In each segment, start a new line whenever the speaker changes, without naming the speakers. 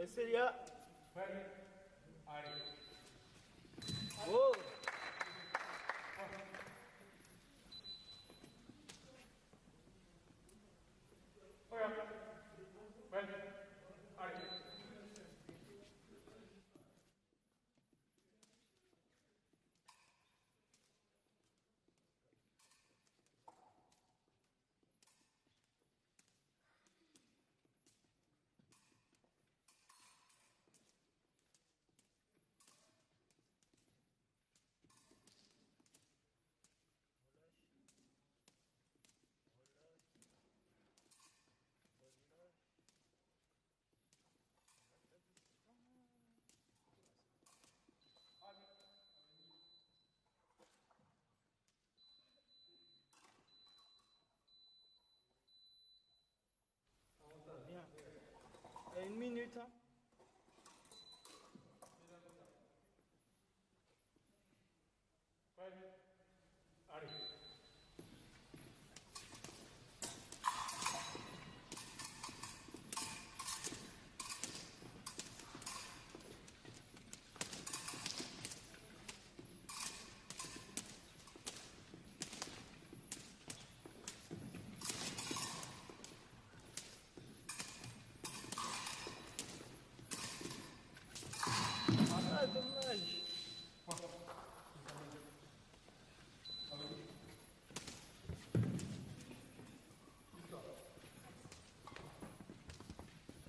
Célia. Oh. Bien. Et 1 minute. Hein. Ah, dommage.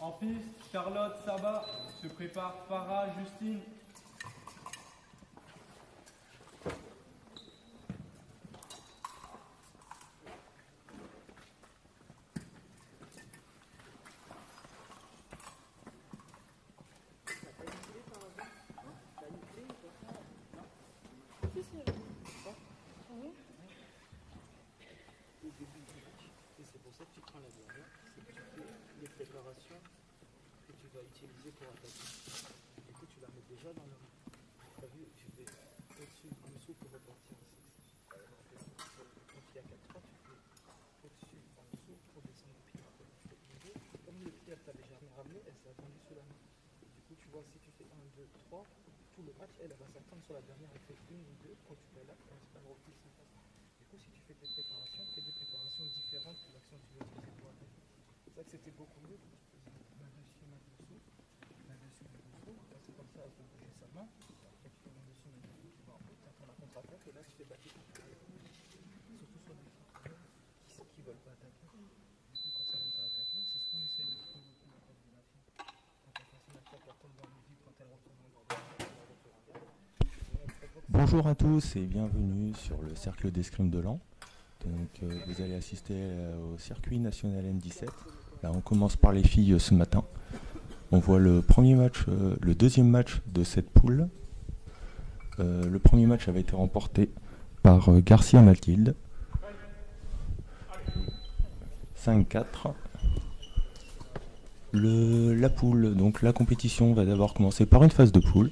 En piste, Charlotte, Saba, se prépare Farah, Justine.
C'est pour ça que tu prends la dernière, c'est que tu fais les préparations que tu vas utiliser pour attaquer. Du coup, tu la mets déjà dans le rythme. Tu as vu, tu fais au-dessus, en dessous pour repartir ici. Quand il y a 4 fois, tu fais au-dessus, en dessous pour descendre le pied. Comme le pied, elle t'avait jamais ramené, elle s'est attendue sous la main. Du coup, tu vois, si tu fais 1, 2, 3, tout le match, elle va s'attendre sur la dernière, elle fait 1 ou 2, quand tu fais là, quand tu repli sans face. Du coup, si tu fais tes préparations, fais des préparations différentes que l'action que tu veux utiliser pour attaquer. C'est vrai que c'était beaucoup mieux quand tu faisais main dessus, main dessous, main dessus, main dessous. Là, c'est comme ça, elle peut bouger sa main. Après, tu fais main dessus, main dessous, tu vas en haut, tu attends la contre-attaque et là, tu fais backer. Surtout sur des filles qui veulent pas attaquer. Du coup, quand ça veut pas attaquer, c'est ce qu'on essaie de provoquer la coordination. Quand la personne attaque, elle tombe dans le vide, quand elle retourne en garde, elle retourne en garde.
Bonjour à tous et bienvenue sur le cercle d'escrime de Laon. Donc, vous allez assister au circuit national M17. Là, on commence par les filles ce matin. On voit le premier match, le deuxième match de cette poule. Le premier match avait été remporté par Garcia Mathilde. 5-4. La poule, donc la compétition va d'abord commencer par une phase de poule.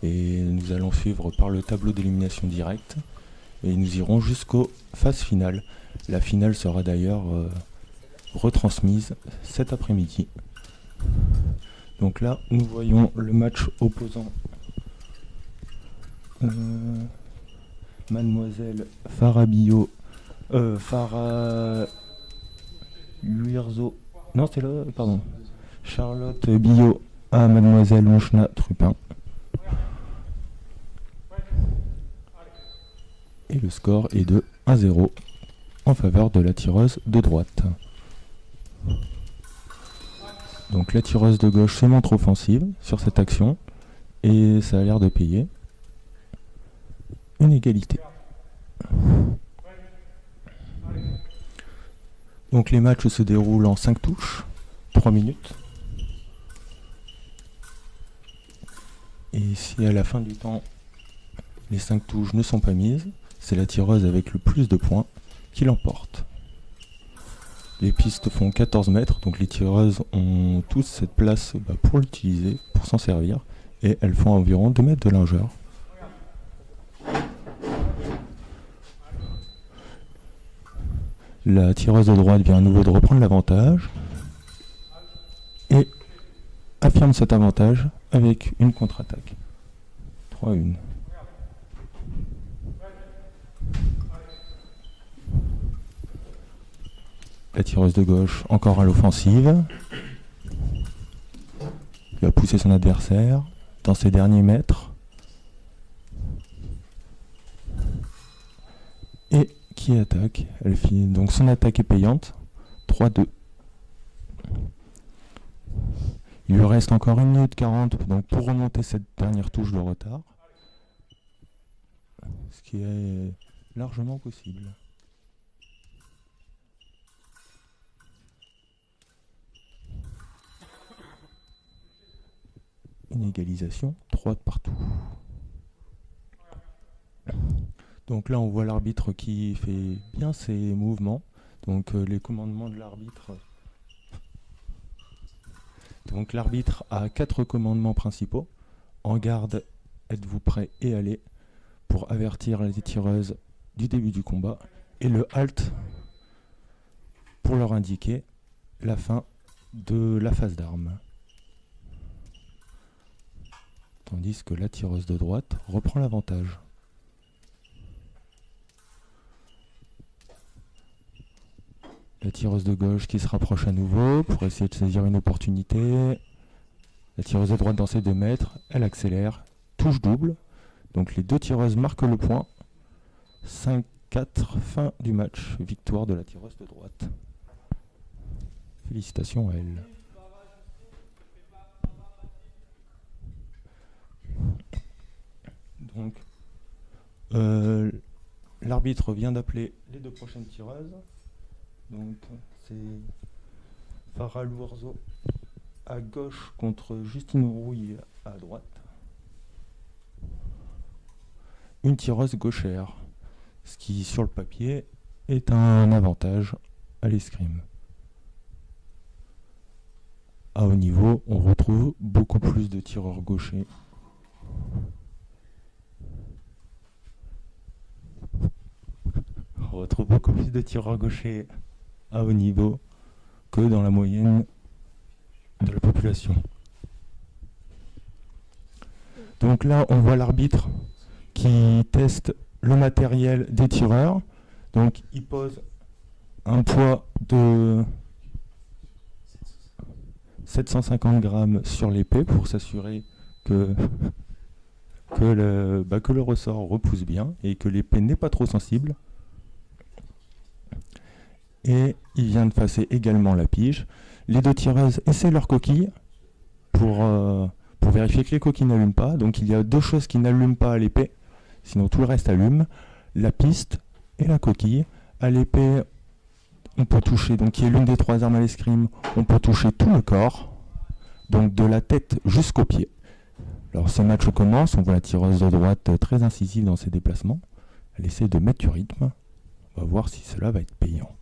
Et nous allons suivre par le tableau d'élimination directe. et nous irons jusqu'aux phases finales. La finale sera d'ailleurs retransmise cet après-midi. Donc là, nous voyons le match opposant Mademoiselle Farah Billot, Farah Luirzo, non c'est là, pardon, Charlotte Billot à Mademoiselle Mouchna Trupin. Et le score est de 1-0 en faveur de la tireuse de droite. Donc la tireuse de gauche se montre offensive sur cette action et ça a l'air de payer. Une égalité. Donc les matchs se déroulent en 5 touches, 3 minutes. Et si à la fin du temps, les 5 touches ne sont pas mises, c'est la tireuse avec le plus de points qui l'emporte. Les pistes font 14 mètres, donc les tireuses ont tous cette place pour l'utiliser, pour s'en servir, et elles font environ 2 mètres de largeur. La tireuse de droite vient à nouveau de reprendre l'avantage et affirme cet avantage avec une contre-attaque. 3-1. La tireuse de gauche encore à l'offensive. Il va pousser son adversaire dans ses derniers mètres. Et qui attaque. Elle finit donc son attaque est payante. 3-2. Il lui reste encore 1 minute 40 donc pour remonter cette dernière touche de retard. Ce qui est largement possible. Une égalisation, 3 de partout. Donc là on voit l'arbitre qui fait bien ses mouvements. Donc les commandements de l'arbitre. Donc l'arbitre a 4 commandements principaux. En garde, êtes-vous prêts et allez, pour avertir les tireuses du début du combat. Et le halt pour leur indiquer la fin de la phase d'armes. Tandis que la tireuse de droite reprend l'avantage. La tireuse de gauche qui se rapproche à nouveau pour essayer de saisir une opportunité. La tireuse de droite dans ses 2 mètres, elle accélère, touche double. Donc les deux tireuses marquent le point. 5-4, fin du match, victoire de la tireuse de droite. Félicitations à elle. Donc, l'arbitre vient d'appeler les 2 prochaines tireuses. Donc, c'est Farah Luirzo à gauche contre Justine Rouille à droite. Une tireuse gauchère, ce qui, sur le papier, est un avantage à l'escrime. À haut niveau, on retrouve beaucoup plus de tireurs gauchers. On retrouve beaucoup plus de tireurs gauchers à haut niveau que dans la moyenne de la population. Donc là, on voit l'arbitre qui teste le matériel des tireurs. Donc il pose un poids de 750 grammes sur l'épée pour s'assurer que le ressort repousse bien et que l'épée n'est pas trop sensible. Et il vient de passer également la pige. Les 2 tireuses essaient leur coquille pour vérifier que les coquilles n'allument pas. Donc il y a 2 choses qui n'allument pas à l'épée, sinon tout le reste allume. La piste et la coquille. À l'épée, on peut toucher, donc qui est l'une des 3 armes à l'escrime, on peut toucher tout le corps, donc de la tête jusqu'aux pieds. Alors ce match commence, on voit la tireuse de droite très incisive dans ses déplacements. Elle essaie de mettre du rythme. On va voir si cela va être payant.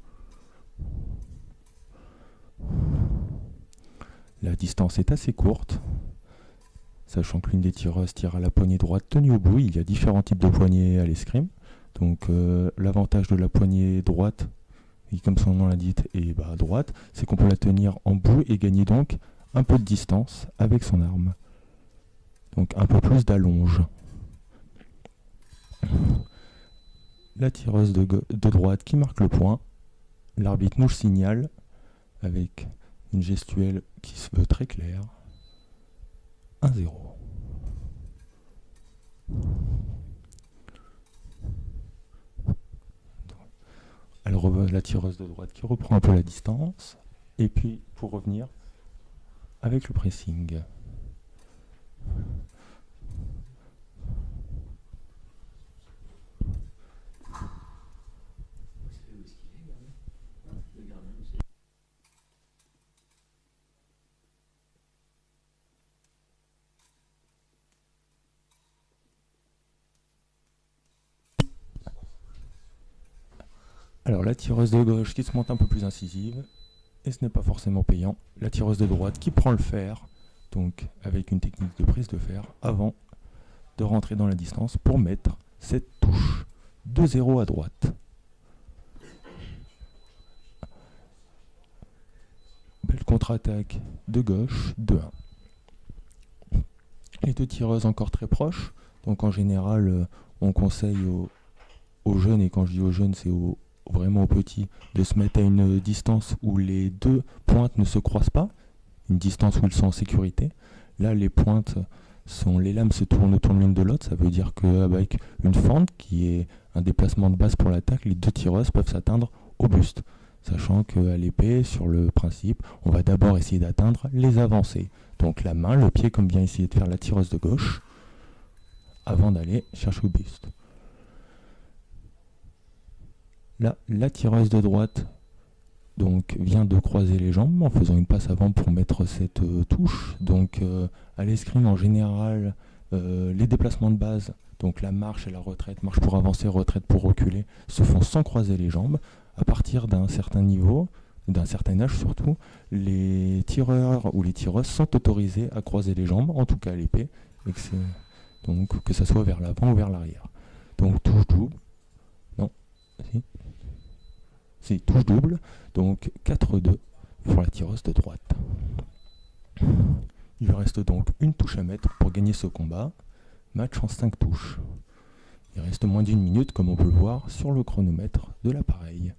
La distance est assez courte, sachant que l'une des tireuses tire à la poignée droite tenue au bout. Il y a différents types de poignées à l'escrime. Donc l'avantage de la poignée droite, et comme son nom l'indique, est droite, c'est qu'on peut la tenir en bout et gagner donc un peu de distance avec son arme. Donc un peu plus d'allonge. La tireuse de droite qui marque le point. L'arbitre nous le signale avec une gestuelle qui se veut très claire. 1-0. Alors la tireuse de droite qui reprend un peu la distance. Et puis pour revenir avec le pressing. Alors la tireuse de gauche qui se monte un peu plus incisive, et ce n'est pas forcément payant. La tireuse de droite qui prend le fer, donc avec une technique de prise de fer, avant de rentrer dans la distance pour mettre cette touche. 2-0 à droite. Belle contre-attaque de gauche, 2-1. Les deux tireuses encore très proches, donc en général on conseille aux jeunes, et quand je dis aux jeunes c'est vraiment aux petits, de se mettre à une distance où les deux pointes ne se croisent pas, une distance où ils sont en sécurité. Là les pointes les lames se tournent autour de l'une de l'autre, ça veut dire qu'avec une fente qui est un déplacement de base pour l'attaque, les deux tireuses peuvent s'atteindre au buste. Sachant qu'à l'épée, sur le principe, on va d'abord essayer d'atteindre les avancées. Donc la main, le pied, comme vient essayer de faire la tireuse de gauche, avant d'aller chercher au buste. Là, la tireuse de droite donc, vient de croiser les jambes en faisant une passe avant pour mettre cette touche. Donc à l'escrime, en général, les déplacements de base, donc la marche et la retraite, marche pour avancer, retraite pour reculer, se font sans croiser les jambes. À partir d'un certain niveau, d'un certain âge surtout, les tireurs ou les tireuses sont autorisés à croiser les jambes, en tout cas à l'épée, et donc que ça soit vers l'avant ou vers l'arrière. Donc touche double, non, si, c'est touche double, donc 4-2 pour la tireuse de droite. Il lui reste donc une touche à mettre pour gagner ce combat, match en 5 touches. Il reste moins d'une minute comme on peut le voir sur le chronomètre de l'appareil.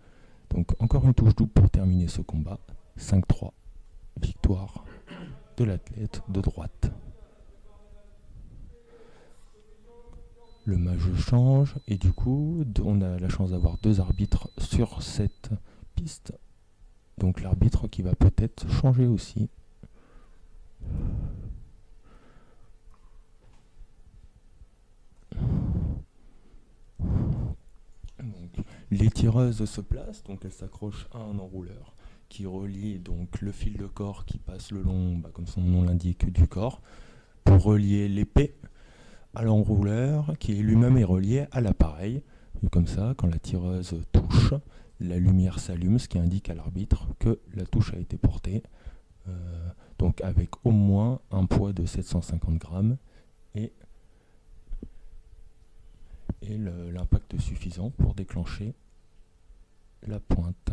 Donc encore une touche double pour terminer ce combat. 5-3, victoire de l'athlète de droite. Le match change et du coup on a la chance d'avoir deux arbitres sur cette piste. Donc l'arbitre qui va peut-être changer aussi. Donc, les tireuses se placent, donc elles s'accrochent à un enrouleur qui relie donc le fil de corps qui passe le long, comme son nom l'indique, du corps, pour relier l'épée à l'enrouleur qui lui-même est relié à l'appareil. Et comme ça, quand la tireuse touche, la lumière s'allume, ce qui indique à l'arbitre que la touche a été portée, donc avec au moins un poids de 750 grammes et l'impact suffisant pour déclencher la pointe.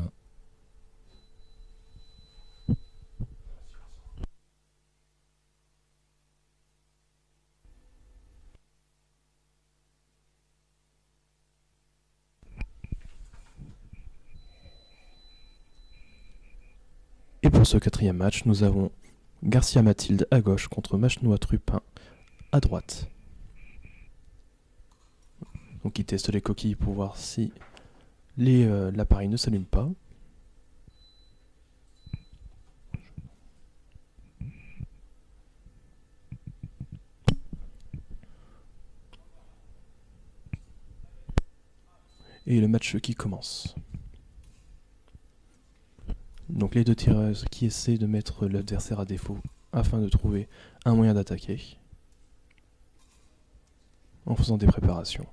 Et pour ce quatrième match, nous avons Garcia Mathilde à gauche contre Machenois Trupin à droite. Donc il teste les coquilles pour voir si l'appareil ne s'allume pas. Et le match qui commence. Donc les deux tireuses qui essaient de mettre l'adversaire à défaut afin de trouver un moyen d'attaquer en faisant des préparations.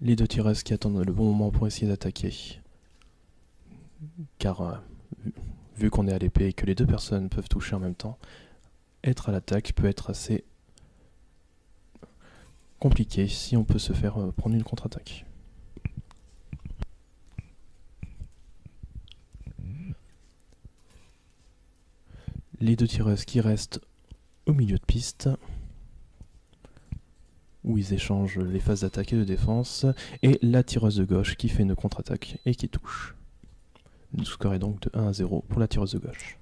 Les deux tireuses qui attendent le bon moment pour essayer d'attaquer, car vu qu'on est à l'épée et que les deux personnes peuvent toucher en même temps, être à l'attaque peut être assez compliqué si on peut se faire prendre une contre-attaque. Les deux tireuses qui restent au milieu de piste, où ils échangent les phases d'attaque et de défense, et la tireuse de gauche qui fait une contre-attaque et qui touche. Le score est donc de 1-0 pour la tireuse de gauche.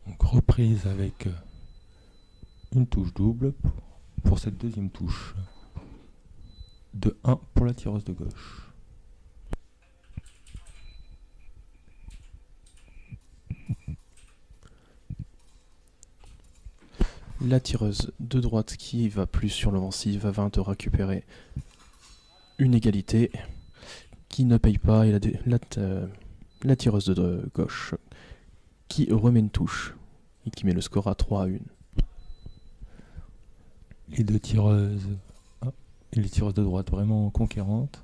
Donc reprise avec une touche double pour cette deuxième touche de 1 pour la tireuse de gauche.
La tireuse de droite qui va plus sur l'offensive va te récupérer une égalité qui ne paye pas, et la tireuse de gauche qui remet une touche et qui met le score à 3-1.
Les deux tireuses et les tireuses de droite vraiment conquérantes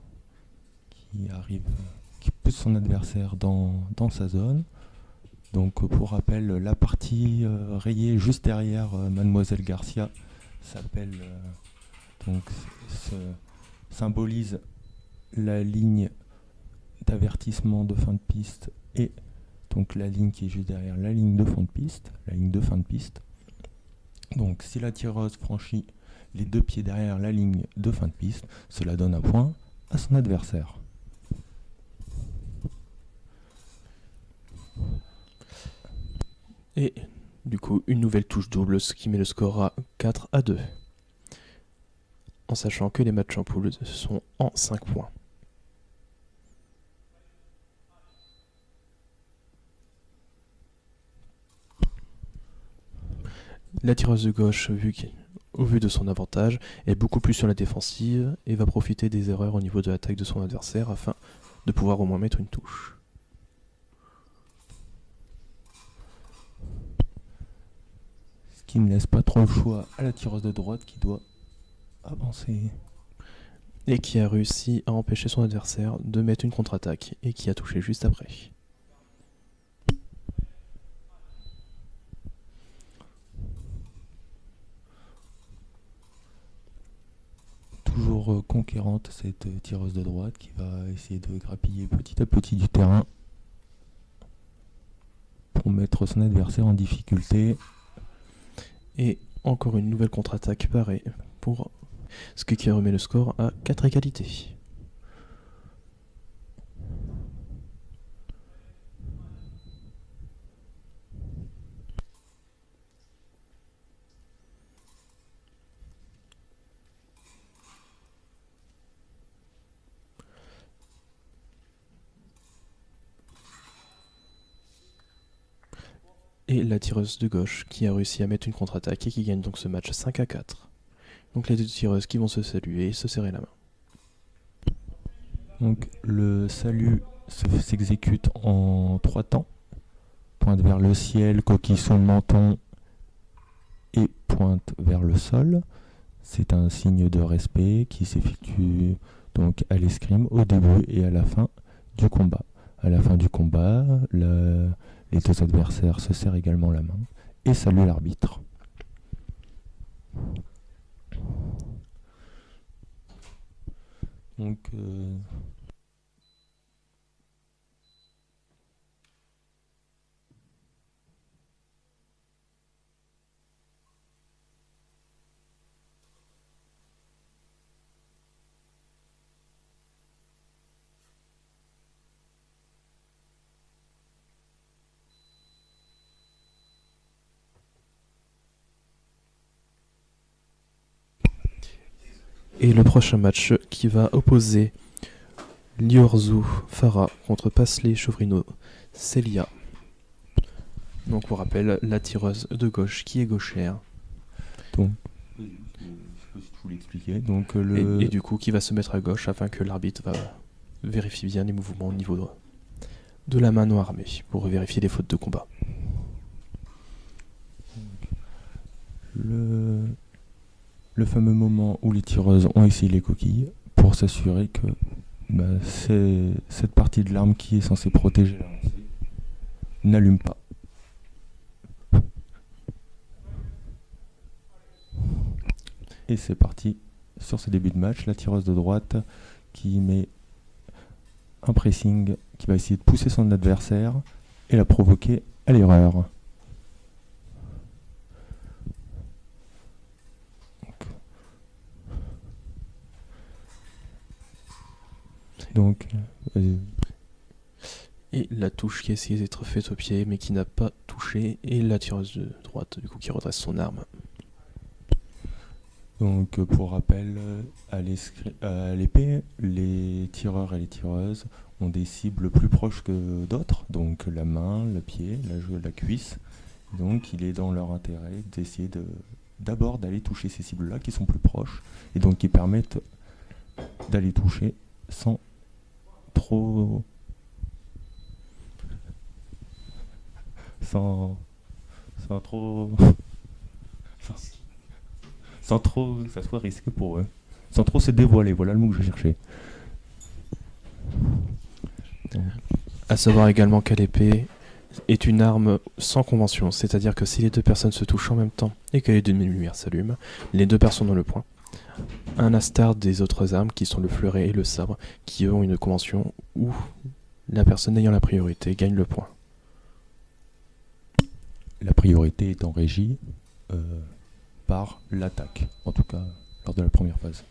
qui poussent son adversaire dans sa zone. Donc pour rappel, la partie rayée juste derrière Mademoiselle Garcia s'appelle symbolise la ligne d'avertissement de fin de piste et donc la ligne qui est juste derrière la ligne de fond de piste, la ligne de fin de piste. Donc si la tireuse franchit les deux pieds derrière la ligne de fin de piste, cela donne un point à son adversaire.
Et du coup, une nouvelle touche double, ce qui met le score à 4-2. En sachant que les matchs en poule sont en 5 points. La tireuse de gauche, au vu de son avantage, est beaucoup plus sur la défensive et va profiter des erreurs au niveau de l'attaque de son adversaire afin de pouvoir au moins mettre une touche.
Ce qui ne laisse pas trop le choix à la tireuse de droite qui doit avancer.
Et qui a réussi à empêcher son adversaire de mettre une contre-attaque et qui a touché juste après.
Toujours conquérante cette tireuse de droite qui va essayer de grappiller petit à petit du terrain pour mettre son adversaire en difficulté.
Et encore une nouvelle contre-attaque pareille pour ce qui remet le score à 4 égalités. Et la tireuse de gauche qui a réussi à mettre une contre-attaque et qui gagne donc ce match 5-4. Donc les deux tireuses qui vont se saluer et se serrer la main.
Donc le salut s'exécute en 3 temps. Pointe vers le ciel, coquille sur le menton et pointe vers le sol. C'est un signe de respect qui s'effectue donc à l'escrime au début et à la fin du combat. À la fin du combat, les deux adversaires se serrent également la main et saluent l'arbitre. Donc
Et le prochain match qui va opposer Liorzu Farah contre Pasley Chovrino Celia. Donc pour rappel, la tireuse de gauche qui est gauchère.
Donc, peux tout l'expliquer. Donc,
Et du coup, qui va se mettre à gauche afin que l'arbitre va vérifier bien les mouvements au niveau de la main non armée pour vérifier les fautes de combat.
Le fameux moment où les tireuses ont essayé les coquilles pour s'assurer que c'est cette partie de l'arme qui est censée protéger la lancée n'allume pas. Et c'est parti sur ce début de match. La tireuse de droite qui met un pressing, qui va essayer de pousser son adversaire et la provoquer à l'erreur. Donc,
et la touche qui a essayé d'être faite au pied mais qui n'a pas touché, et la tireuse de droite du coup qui redresse son arme.
Donc pour rappel, à l'épée, les tireurs et les tireuses ont des cibles plus proches que d'autres, donc la main, le pied, la cuisse. Donc il est dans leur intérêt d'essayer d'abord d'aller toucher ces cibles-là qui sont plus proches et donc qui permettent d'aller toucher sans trop que ça soit risqué pour eux, sans trop se dévoiler, voilà le mot que je cherchais.
À savoir également qu'à l'épée est une arme sans convention, c'est-à-dire que si les deux personnes se touchent en même temps et que les deux lumières s'allument, les deux personnes ont le point. À l'instar des autres armes qui sont le fleuret et le sabre, qui eux ont une convention où la personne ayant la priorité gagne le point.
La priorité étant régie par l'attaque, en tout cas lors de la première phase.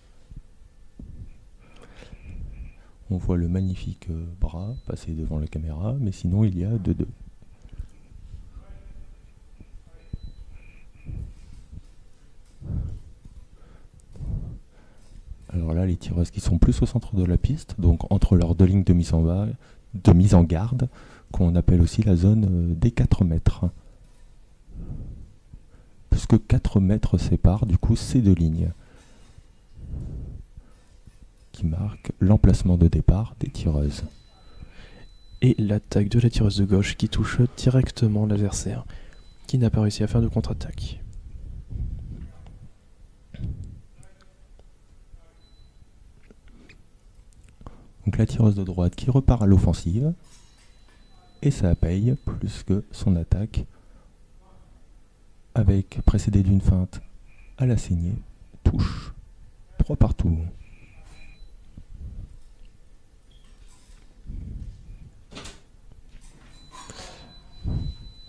On voit le magnifique bras passer devant la caméra, mais sinon il y a 2-2. Alors là, les tireuses qui sont plus au centre de la piste, donc entre leurs deux lignes de mise en garde, qu'on appelle aussi la zone des 4 mètres. Puisque 4 mètres séparent du coup ces deux lignes, qui marquent l'emplacement de départ des tireuses.
Et l'attaque de la tireuse de gauche qui touche directement l'adversaire, qui n'a pas réussi à faire de contre-attaque.
Donc la tireuse de droite qui repart à l'offensive, et ça paye plus que son attaque, avec précédé d'une feinte à la saignée, touche, 3 partout.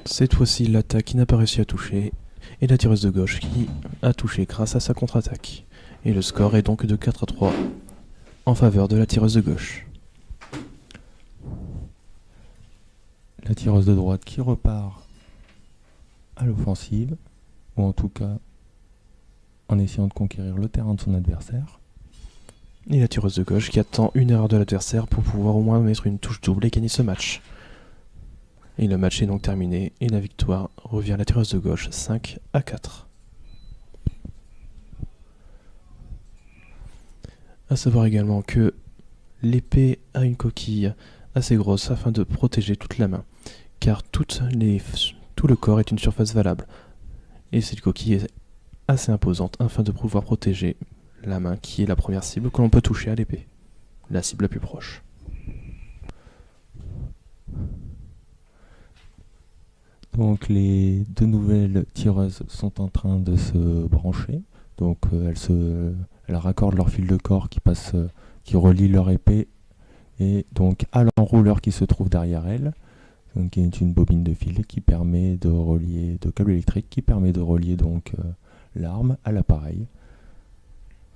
Cette fois-ci, l'attaque qui n'a pas réussi à toucher, et la tireuse de gauche qui a touché grâce à sa contre-attaque. Et le score est donc de 4-3 en faveur de la tireuse de gauche.
La tireuse de droite qui repart à l'offensive, ou en tout cas en essayant de conquérir le terrain de son adversaire.
Et la tireuse de gauche qui attend une erreur de l'adversaire pour pouvoir au moins mettre une touche double et gagner ce match. Et le match est donc terminé et la victoire revient à la tireuse de gauche 5-4. A savoir également que l'épée a une coquille assez grosse afin de protéger toute la main, car tout le corps est une surface valable. Et cette coquille est assez imposante afin de pouvoir protéger la main qui est la première cible que l'on peut toucher à l'épée, la cible la plus proche.
Donc les deux nouvelles tireuses sont en train de se brancher. Donc elles raccordent leur fil de corps qui relie leur épée et donc à l'enrouleur qui se trouve derrière elles. Donc qui est une bobine de fil qui permet de relier, de câble électrique qui permet de relier donc l'arme à l'appareil.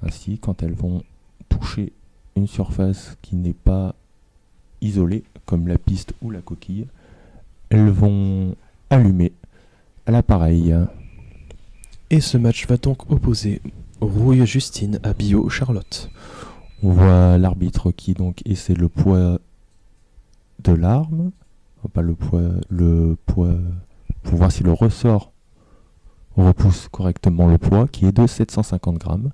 Ainsi, quand elles vont toucher une surface qui n'est pas isolée, comme la piste ou la coquille, elles vont allumer à l'appareil.
Et ce match va donc opposer Rouille Justine à Bio Charlotte.
On voit l'arbitre qui donc essaie le poids de l'arme, pas le poids pour voir si le ressort repousse correctement le poids qui est de 750 grammes.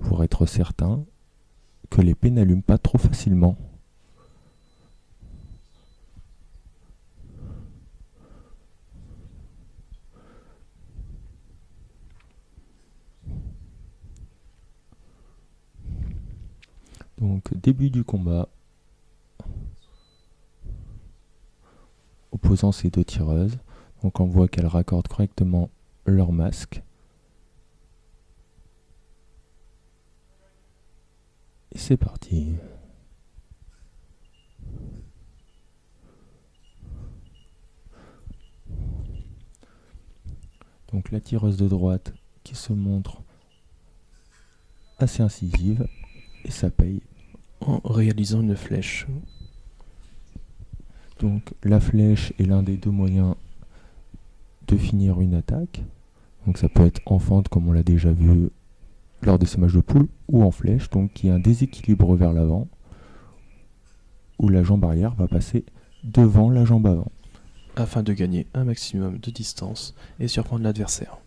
pour être certain que l'épée n'allume pas trop facilement. Donc début du combat, opposant ces deux tireuses. Donc on voit qu'elles raccordent correctement leur masque. Et c'est parti. Donc la tireuse de droite qui se montre assez incisive et ça paye.
En réalisant une flèche.
Donc la flèche est l'un des deux moyens de finir une attaque. Donc ça peut être en fente comme on l'a déjà vu lors de ces matchs de poule, ou en flèche, donc il y a un déséquilibre vers l'avant, où la jambe arrière va passer devant la jambe avant.
Afin de gagner un maximum de distance et surprendre l'adversaire.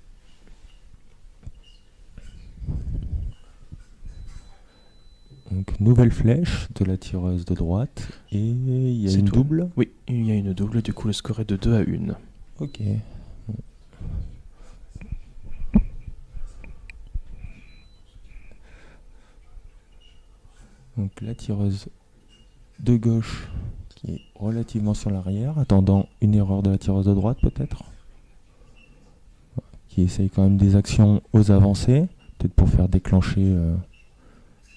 Donc nouvelle flèche de la tireuse de droite, et il y a
C'est
une
tout.
double.
Oui, il y a une double, du coup le score est de 2-1.
Ok. Donc la tireuse de gauche qui est relativement sur l'arrière, attendant une erreur de la tireuse de droite peut-être. Qui essaye quand même des actions aux avancées, peut-être pour faire déclencher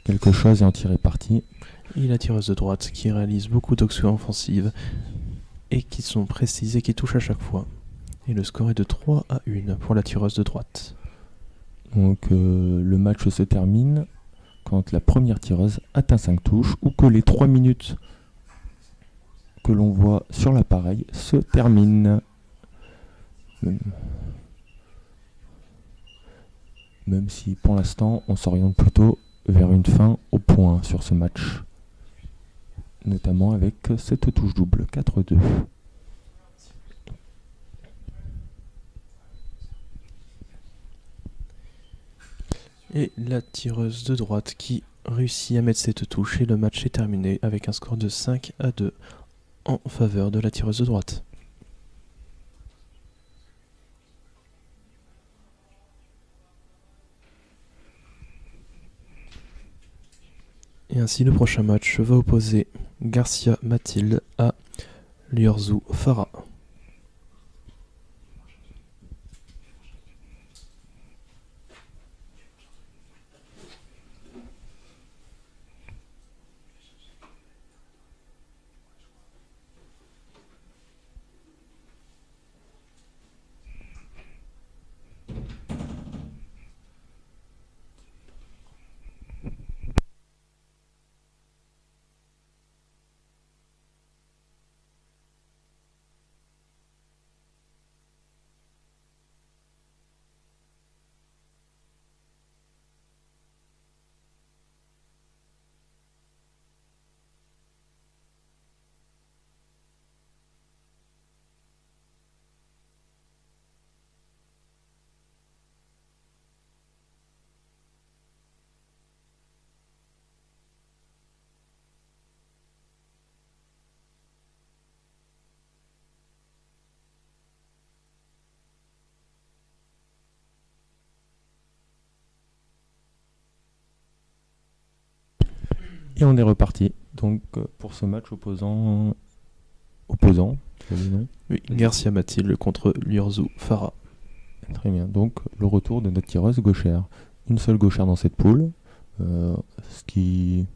quelque chose et en tirer parti.
Et la tireuse de droite qui réalise beaucoup d'actions offensives et qui sont précises et qui touchent à chaque fois. Et le score est de 3-1 pour la tireuse de droite.
Donc le match se termine quand la première tireuse atteint 5 touches ou que les 3 minutes que l'on voit sur l'appareil se terminent. Même si pour l'instant on s'oriente plutôt vers une fin au point sur ce match. Notamment avec cette touche double, 4-2.
Et la tireuse de droite qui réussit à mettre cette touche et le match est terminé avec un score de 5-2 en faveur de la tireuse de droite. Et ainsi le prochain match va opposer Garcia Mathilde à Liorzu Farah.
Et on est reparti. Donc pour ce match opposant, tu as dit non ?
Oui, Garcia Mathilde contre Liorzu Farah.
Très bien. Donc le retour de notre tireuse gauchère. Une seule gauchère dans cette poule, ce qui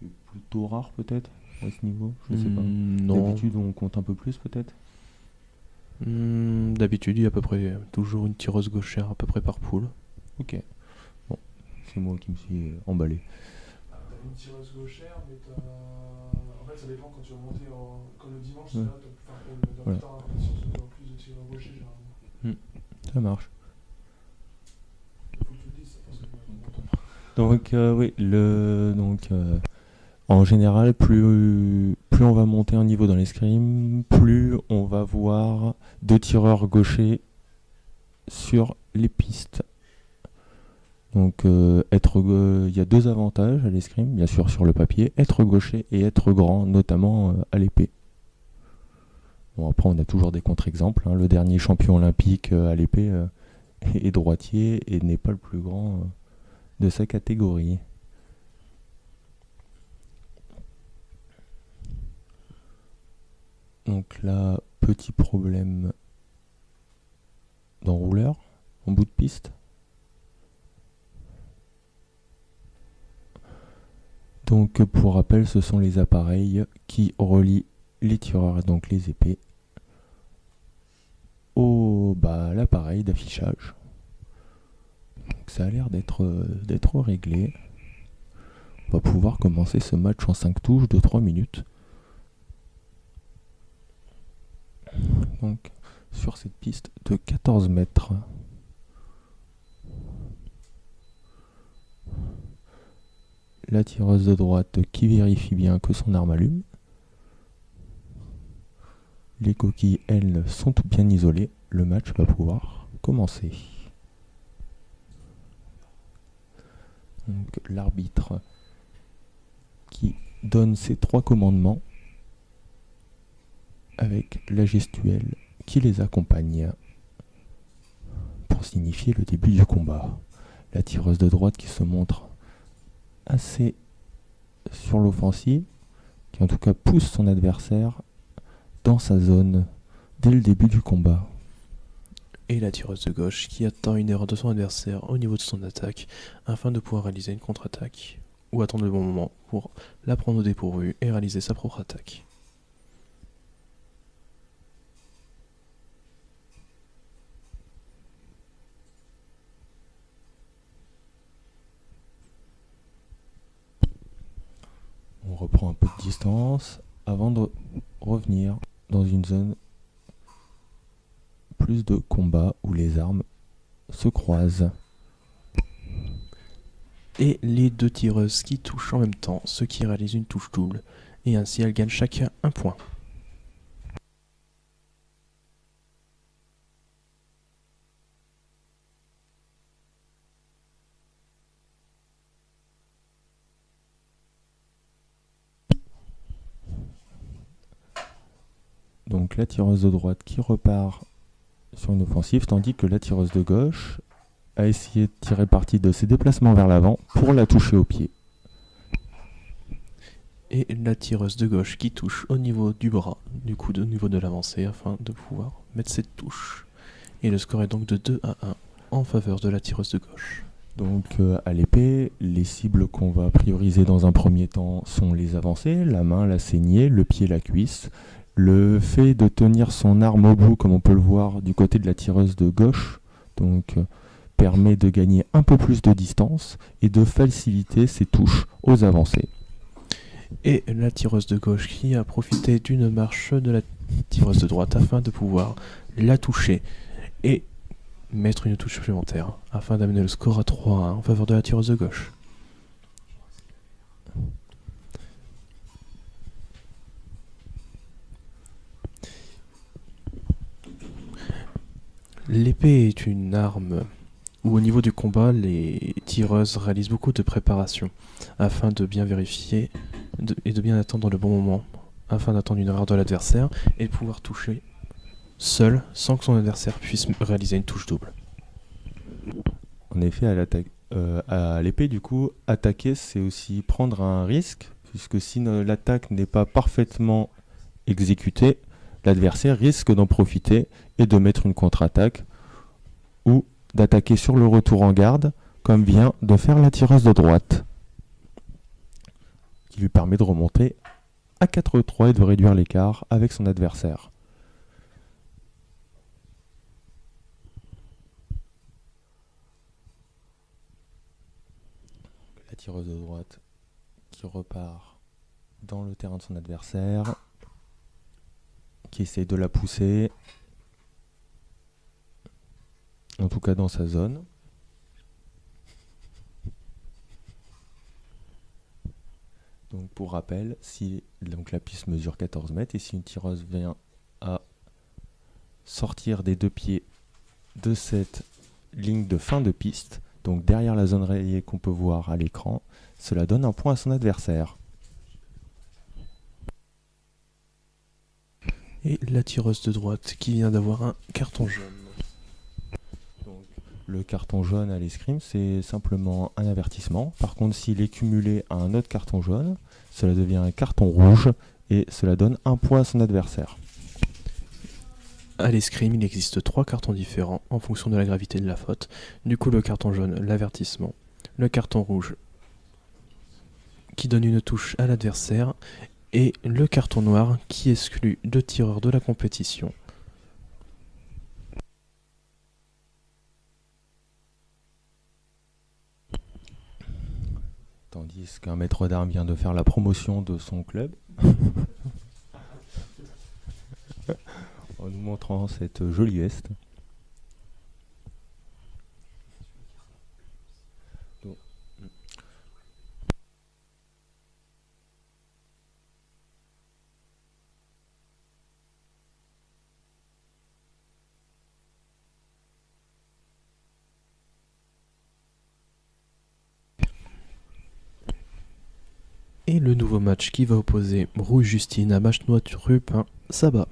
est plutôt rare peut-être à ce niveau. Je sais pas.
Non.
D'habitude on compte un peu plus peut-être.
D'habitude, il y a à peu près toujours une tireuse gauchère à peu près par poule.
Ok. Bon, c'est moi qui me suis emballé.
T'as une tireuse gauchère, mais t'as. En fait, ça dépend quand tu vas monter comme le dimanche,
Ouais.
c'est là, dans
Ouais.
le temps, tu dois plus de tireurs gauchers généralement.
Ça marche.
Faut que tu le dises, ça parce que moi,
Donc oui, en général, plus on va monter un niveau dans l'escrime, plus on va voir deux tireurs gauchers sur les pistes. Donc il y a deux avantages à l'escrime, bien sûr sur le papier, être gaucher et être grand, notamment à l'épée. Bon, après on a toujours des contre-exemples, hein. Le dernier champion olympique à l'épée est droitier et n'est pas le plus grand de sa catégorie. Donc là, petit problème d'enrouleur en bout de piste. Donc pour rappel, ce sont les appareils qui relient les tireurs, donc les épées, à l'appareil d'affichage. Donc ça a l'air d'être réglé. On va pouvoir commencer ce match en 5 touches de 3 minutes. Donc sur cette piste de 14 mètres. La tireuse de droite qui vérifie bien que son arme allume. Les coquilles, elles, sont toutes bien isolées. Le match va pouvoir commencer. Donc l'arbitre qui donne ses 3 commandements avec la gestuelle qui les accompagne pour signifier le début du combat. La tireuse de droite qui se montre assez sur l'offensive, qui en tout cas pousse son adversaire dans sa zone dès le début du combat.
Et la tireuse de gauche qui attend une erreur de son adversaire au niveau de son attaque afin de pouvoir réaliser une contre-attaque ou attendre le bon moment pour la prendre au dépourvu et réaliser sa propre attaque.
On reprend un peu de distance avant de revenir dans une zone plus de combat où les armes se croisent.
Et les deux tireuses qui touchent en même temps, ce qui réalise une touche double, et ainsi elles gagnent chacun un point.
Donc la tireuse de droite qui repart sur une offensive, tandis que la tireuse de gauche a essayé de tirer parti de ses déplacements vers l'avant pour la toucher au pied.
Et la tireuse de gauche qui touche au niveau du bras, du coup au niveau de l'avancée, afin de pouvoir mettre cette touche. Et le score est donc de 2-1 en faveur de la tireuse de gauche.
Donc à l'épée, les cibles qu'on va prioriser dans un premier temps sont les avancées, la main, la saignée, le pied, la cuisse. Le fait de tenir son arme au bout, comme on peut le voir du côté de la tireuse de gauche, donc permet de gagner un peu plus de distance et de faciliter ses touches aux avancées.
Et la tireuse de gauche qui a profité d'une marche de la tireuse de droite afin de pouvoir la toucher et mettre une touche supplémentaire afin d'amener le score à 3-1 en faveur de la tireuse de gauche. L'épée est une arme où au niveau du combat, les tireuses réalisent beaucoup de préparation afin de bien vérifier et de bien attendre le bon moment afin d'attendre une erreur de l'adversaire et de pouvoir toucher seul sans que son adversaire puisse réaliser une touche double.
En effet, à l'épée, du coup, attaquer, c'est aussi prendre un risque, puisque si l'attaque n'est pas parfaitement exécutée, l'adversaire risque d'en profiter et de mettre une contre-attaque ou d'attaquer sur le retour en garde, comme vient de faire la tireuse de droite, qui lui permet de remonter à 4-3 et de réduire l'écart avec son adversaire. La tireuse de droite qui repart dans le terrain de son adversaire, qui essaye de la pousser, en tout cas dans sa zone. Donc pour rappel, si la piste mesure 14 mètres et si une tireuse vient à sortir des deux pieds de cette ligne de fin de piste, donc derrière la zone rayée qu'on peut voir à l'écran, cela donne un point à son adversaire.
Et la tireuse de droite qui vient d'avoir un carton jaune.
Donc, le carton jaune à l'escrime, c'est simplement un avertissement. Par contre, s'il est cumulé à un autre carton jaune, cela devient un carton rouge et cela donne un point à son adversaire.
À l'escrime, il existe 3 cartons différents en fonction de la gravité de la faute. Du coup, le carton jaune, l'avertissement. Le carton rouge qui donne une touche à l'adversaire. Et le carton noir qui exclut 2 tireurs de la compétition.
Tandis qu'un maître d'armes vient de faire la promotion de son club en nous montrant cette jolie veste.
Et le nouveau match qui va opposer Rouge Justine à Mâche Noix Rupin Saba.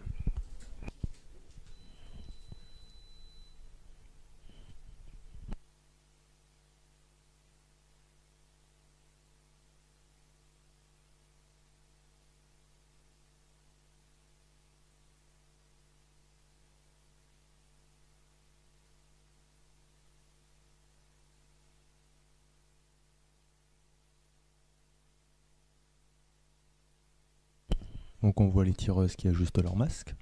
Donc on voit les tireuses qui ajustent leur masque.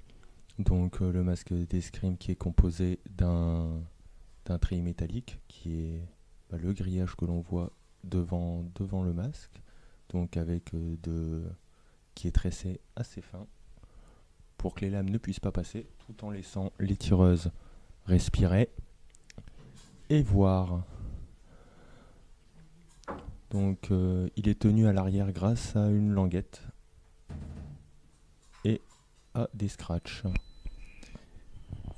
Donc le masque d'escrime qui est composé d'un treillis métallique qui est le grillage que l'on voit devant le masque. Donc avec qui est tressé assez fin pour que les lames ne puissent pas passer tout en laissant les tireuses respirer et voir. Donc il est tenu à l'arrière grâce à une languette et à des scratchs.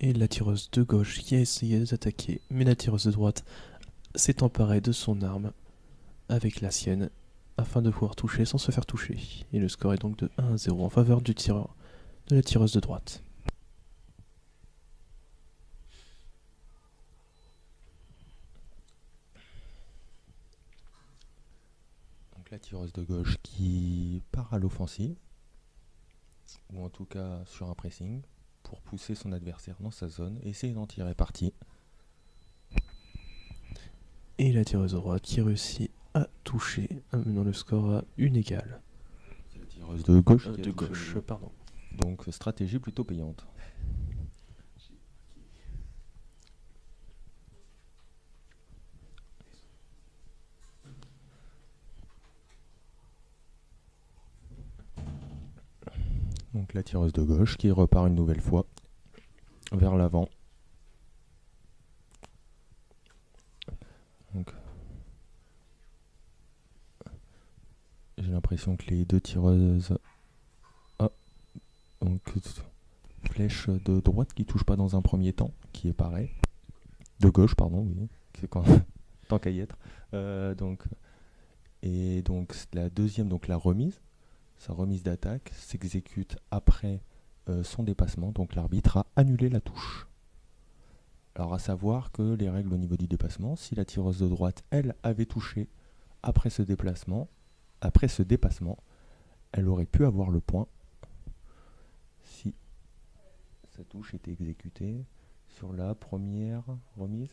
Et la tireuse de gauche qui a essayé d'attaquer, mais la tireuse de droite s'est emparée de son arme avec la sienne afin de pouvoir toucher sans se faire toucher. Et le score est donc de 1-0 en faveur du tireur de la tireuse de droite.
Donc la tireuse de gauche qui part à l'offensive, ou en tout cas sur un pressing, pour pousser son adversaire dans sa zone et essayer d'en tirer parti.
Et la tireuse de droite qui réussit à toucher, amenant le score à une égale.
C'est la tireuse de gauche. qui a
De
touché
gauche,
le-
pardon.
Donc stratégie plutôt payante. Donc la tireuse de gauche qui repart une nouvelle fois vers l'avant. Donc, j'ai l'impression que les deux tireuses... Ah, donc flèche de droite qui touche pas dans un premier temps, qui est pareil. De gauche, pardon, oui. C'est quand... Tant qu'à y être. Et donc la deuxième, donc la remise. Sa remise d'attaque s'exécute après son dépassement, donc l'arbitre a annulé la touche. Alors à savoir que les règles au niveau du dépassement, si la tireuse de droite, elle, avait touché après ce dépassement, elle aurait pu avoir le point si sa touche était exécutée sur la première remise.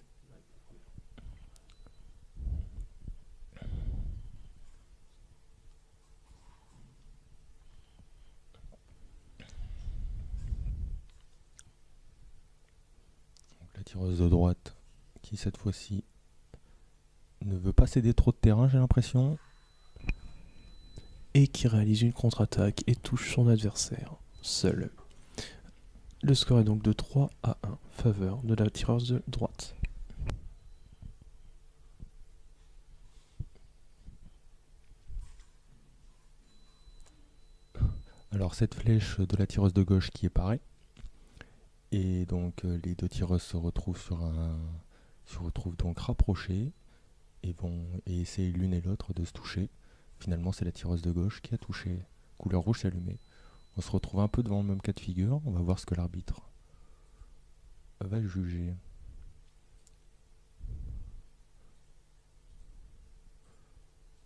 La tireuse de droite qui cette fois-ci ne veut pas céder trop de terrain, j'ai l'impression.
Et qui réalise une contre-attaque et touche son adversaire seul. Le score est donc de 3-1, faveur de la tireuse de droite.
Alors cette flèche de la tireuse de gauche qui est pareil. Et donc les deux tireuses se retrouvent donc rapprochées. et vont essayer l'une et l'autre de se toucher. Finalement, c'est la tireuse de gauche qui a touché. Couleur rouge s'est allumée. On se retrouve un peu devant le même cas de figure. On va voir ce que l'arbitre va juger.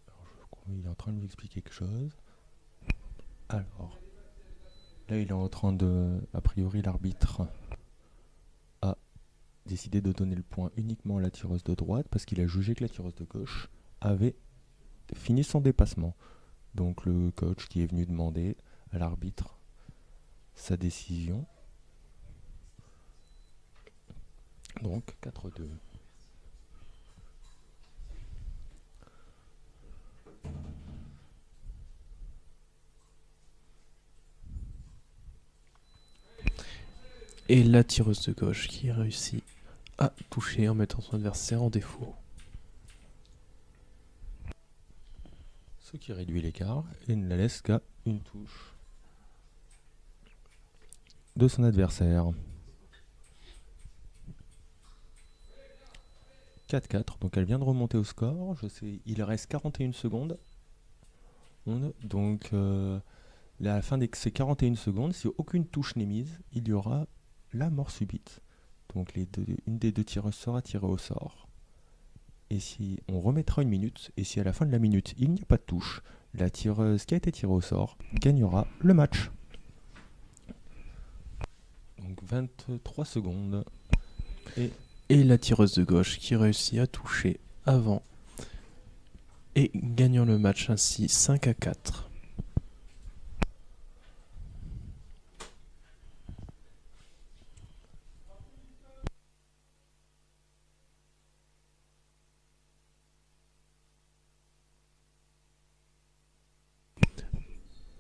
Alors, je crois qu'il est en train de nous expliquer quelque chose. Alors, là, il est en train de... A priori, l'arbitre a décidé de donner le point uniquement à la tireuse de droite parce qu'il a jugé que la tireuse de gauche avait fini son dépassement. Donc le coach qui est venu demander à l'arbitre sa décision. Donc 4-2.
Et la tireuse de gauche qui réussit à toucher en mettant son adversaire en défaut.
Ce qui réduit l'écart et ne la laisse qu'à une touche de son adversaire. 4-4, donc elle vient de remonter au score. Je sais, il reste 41 secondes. Donc à la fin de ces 41 secondes, si aucune touche n'est mise, il y aura la mort subite. Donc une des deux tireuses sera tirée au sort. Et si on remettra une minute, et si à la fin de la minute il n'y a pas de touche, la tireuse qui a été tirée au sort gagnera le match. Donc 23 secondes.
Et la tireuse de gauche qui réussit à toucher avant et gagnant le match ainsi 5-4.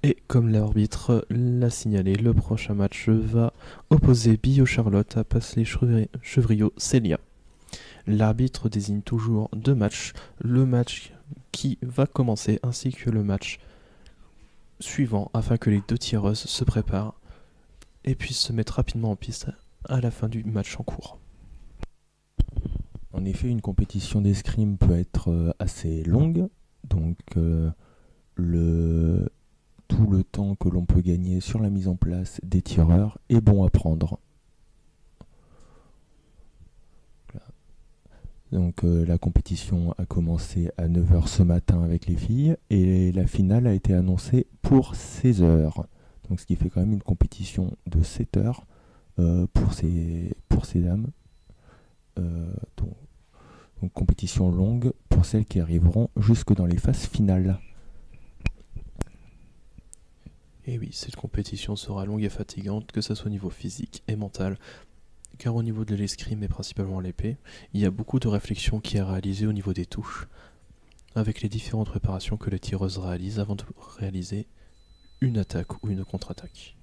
Et comme l'arbitre l'a signalé, le prochain match va opposer Billot-Charlotte à Passelet-Chevriot-Célia. L'arbitre désigne toujours deux matchs, le match qui va commencer ainsi que le match suivant afin que les deux tireuses se préparent et puissent se mettre rapidement en piste à la fin du match en cours.
En effet, une compétition d'escrime peut être assez longue, donc tout le temps que l'on peut gagner sur la mise en place des tireurs est bon à prendre. Donc la compétition a commencé à 9h ce matin avec les filles et la finale a été annoncée pour 16h. Donc ce qui fait quand même une compétition de 7 heures pour ces dames. Donc compétition longue pour celles qui arriveront jusque dans les phases finales.
Et oui, cette compétition sera longue et fatigante, que ce soit au niveau physique et mental, car au niveau de l'escrime et principalement l'épée, il y a beaucoup de réflexion qui est réalisée au niveau des touches, avec les différentes préparations que les tireuses réalisent avant de réaliser une attaque ou une contre-attaque.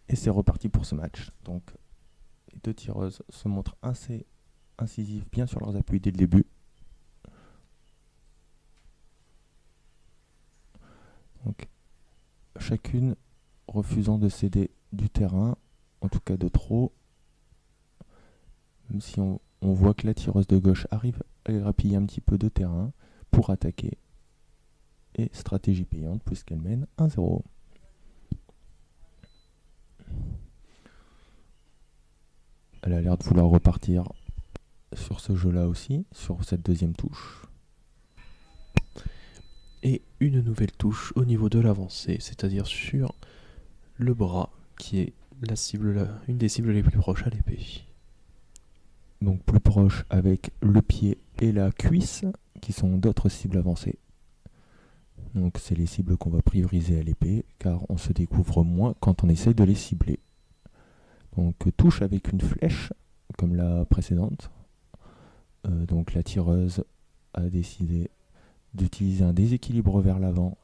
Et c'est reparti pour ce match. Donc les deux tireuses se montrent assez incisives bien sur leurs appuis dès le début. Donc chacune refusant de céder du terrain, en tout cas de trop. Même si on voit que la tireuse de gauche arrive à grappiller un petit peu de terrain pour attaquer. Et stratégie payante puisqu'elle mène 1-0. Elle a l'air de vouloir repartir sur ce jeu-là aussi, sur cette deuxième touche.
Et une nouvelle touche au niveau de l'avancée, c'est-à-dire sur le bras, qui est une des cibles les plus proches à l'épée.
Donc plus proche avec le pied et la cuisse, qui sont d'autres cibles avancées. Donc c'est les cibles qu'on va prioriser à l'épée, car on se découvre moins quand on essaye de les cibler. Donc touche avec une flèche, comme la précédente. Donc la tireuse a décidé d'utiliser un déséquilibre vers l'avant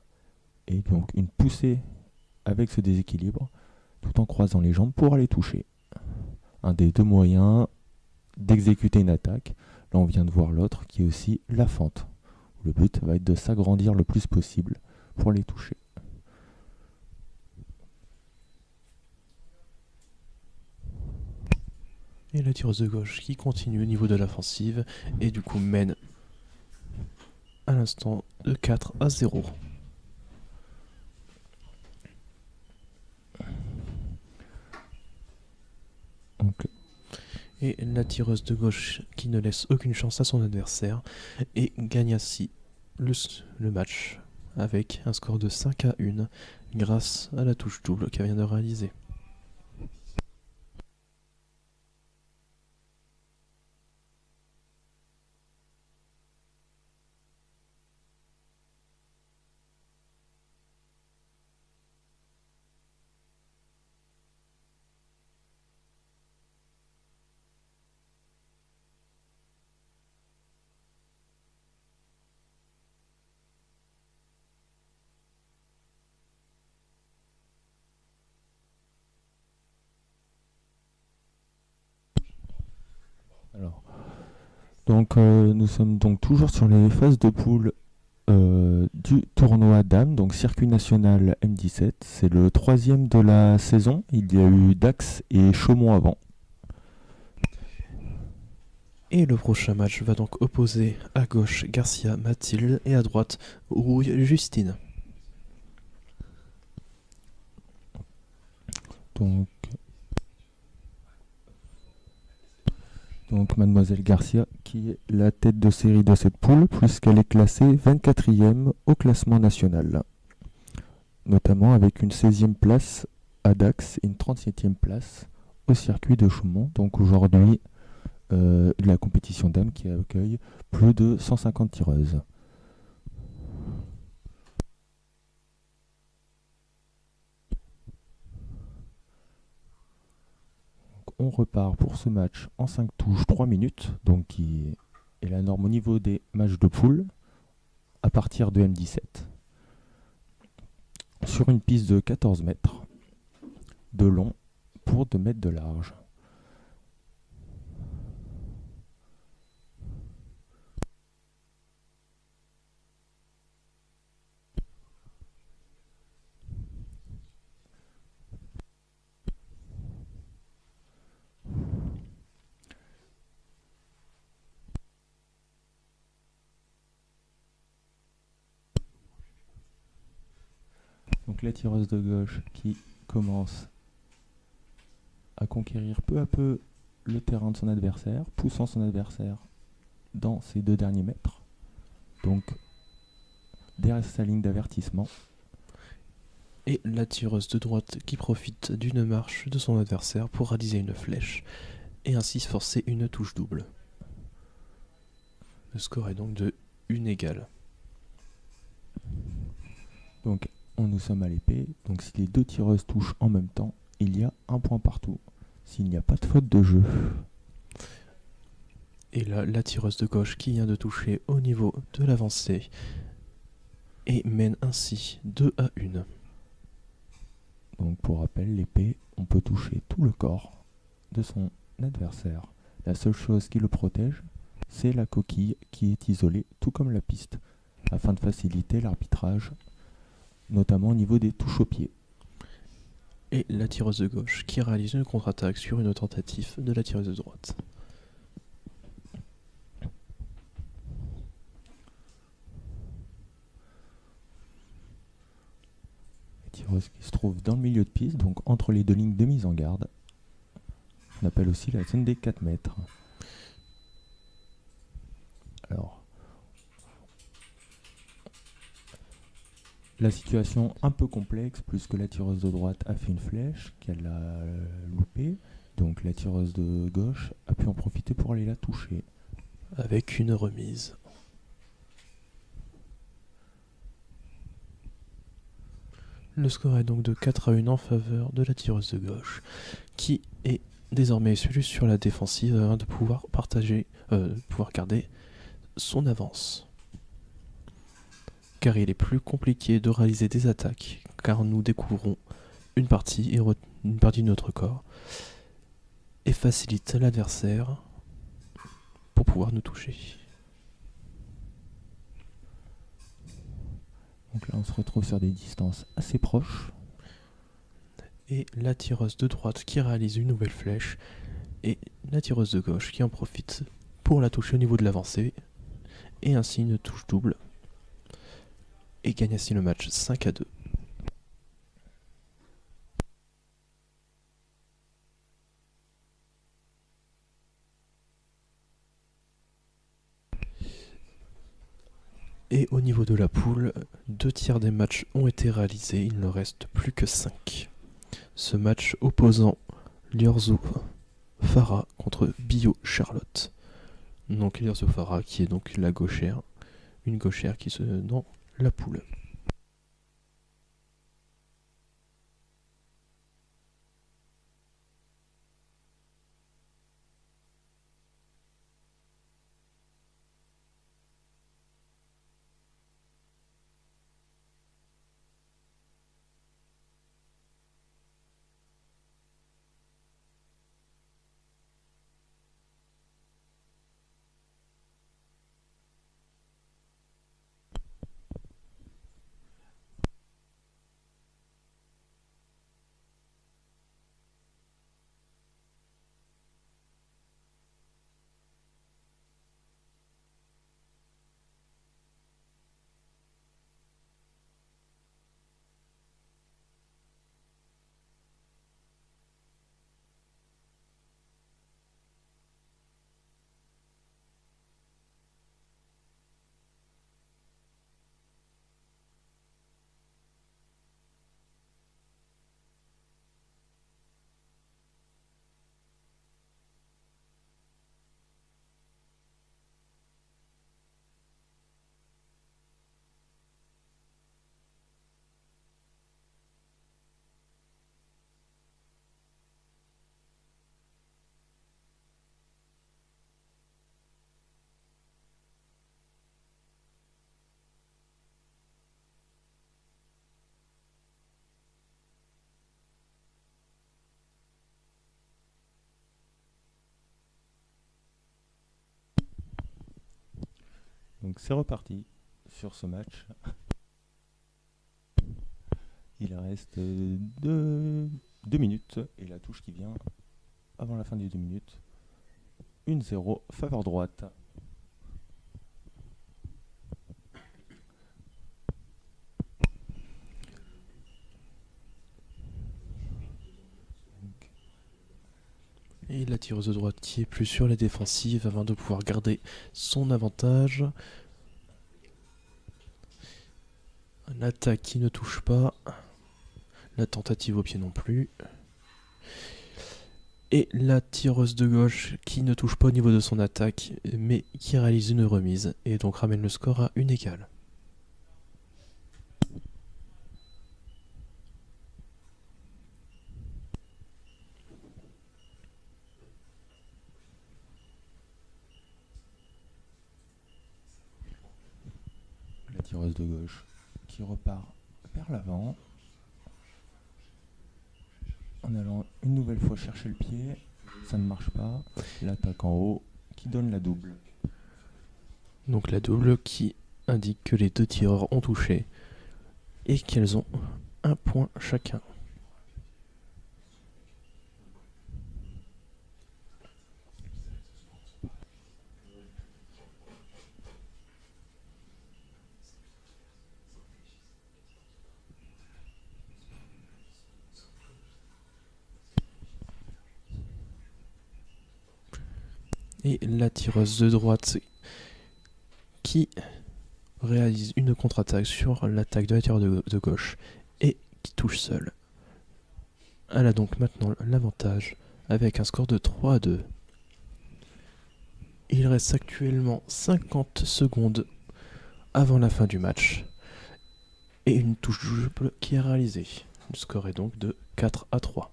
et donc une poussée avec ce déséquilibre tout en croisant les jambes pour aller toucher. Un des deux moyens d'exécuter une attaque. Là on vient de voir l'autre qui est aussi la fente. Le but va être de s'agrandir le plus possible pour les toucher.
Et la tireuse de gauche qui continue au niveau de l'offensive et du coup mène à l'instant de 4-0.
Donc,
Et la tireuse de gauche qui ne laisse aucune chance à son adversaire et gagne ainsi le match avec un score de 5-1 grâce à la touche double qu'elle vient de réaliser.
alors, nous sommes donc toujours sur les phases de poule du tournoi Dames, donc circuit national M17. C'est le 3e de la saison. Il y a eu Dax et Chaumont avant.
Et le prochain match va donc opposer à gauche Garcia Mathilde et à droite Rouille Justine.
Donc Mademoiselle Garcia qui est la tête de série de cette poule puisqu'elle est classée 24e au classement national. Notamment avec une 16e place à Dax et une 37e place au circuit de Chaumont. Donc aujourd'hui la compétition dames qui accueille plus de 150 tireuses. On repart pour ce match en 5 touches 3 minutes, donc qui est la norme au niveau des matchs de poule à partir de M17. Sur une piste de 14 mètres de long pour 2 mètres de large. Donc la tireuse de gauche qui commence à conquérir peu à peu le terrain de son adversaire, poussant son adversaire dans ses 2 derniers mètres. Donc derrière sa ligne d'avertissement.
Et la tireuse de droite qui profite d'une marche de son adversaire pour réaliser une flèche et ainsi forcer une touche double. Le score est donc de 1 égale.
Donc nous sommes à l'épée, donc si les 2 tireuses touchent en même temps, il y a 1 point partout, s'il n'y a pas de faute de jeu.
Et là, la tireuse de gauche qui vient de toucher au niveau de l'avancée et mène ainsi 2-1.
Donc pour rappel, l'épée, on peut toucher tout le corps de son adversaire. La seule chose qui le protège, c'est la coquille qui est isolée, tout comme la piste, afin de faciliter l'arbitrage, notamment au niveau des touches au pied.
Et la tireuse de gauche qui réalise une contre-attaque sur une tentative de la tireuse de droite.
La tireuse qui se trouve dans le milieu de piste, donc entre les 2 lignes de mise en garde. On appelle aussi la zone des 4 mètres. Alors, la situation un peu complexe, puisque la tireuse de droite a fait une flèche, qu'elle a loupée. Donc la tireuse de gauche a pu en profiter pour aller la toucher.
Avec une remise. Le score est donc de 4-1 en faveur de la tireuse de gauche, qui est désormais celui sur la défensive afin de pouvoir garder son avance. car il est plus compliqué de réaliser des attaques, car nous découvrons une partie de notre corps, et facilite l'adversaire pour pouvoir nous toucher.
Donc là, on se retrouve sur des distances assez proches.
Et la tireuse de droite qui réalise une nouvelle flèche, et la tireuse de gauche qui en profite pour la toucher au niveau de l'avancée, et ainsi une touche double, et gagne ainsi le match 5-2. Et au niveau de la poule, 2 tiers des matchs ont été réalisés, il ne reste plus que 5. Ce match opposant Liorzo Farah contre Bio Charlotte. Donc Liorzo Farah qui est donc la gauchère, une gauchère qui se dans la poule.
Donc c'est reparti sur ce match. Il reste 2 minutes et la touche qui vient avant la fin des 2 minutes. 1-0, faveur droite.
Et la tireuse de droite qui est plus sur les défensives afin de pouvoir garder son avantage. L'attaque qui ne touche pas. La tentative au pied non plus. Et la tireuse de gauche qui ne touche pas au niveau de son attaque, mais qui réalise une remise et donc ramène le score à 1 égale.
La tireuse de gauche qui repart vers l'avant en allant une nouvelle fois chercher le pied. Ça ne marche pas. L'attaque en haut qui donne la double.
Donc la double qui indique que les 2 tireurs ont touché et qu'elles ont 1 point chacun. Et la tireuse de droite qui réalise une contre-attaque sur l'attaque de la tireuse de gauche et qui touche seule. Elle a donc maintenant l'avantage avec un score de 3-2. Il reste actuellement 50 secondes avant la fin du match et une touche double qui est réalisée. Le score est donc de 4-3.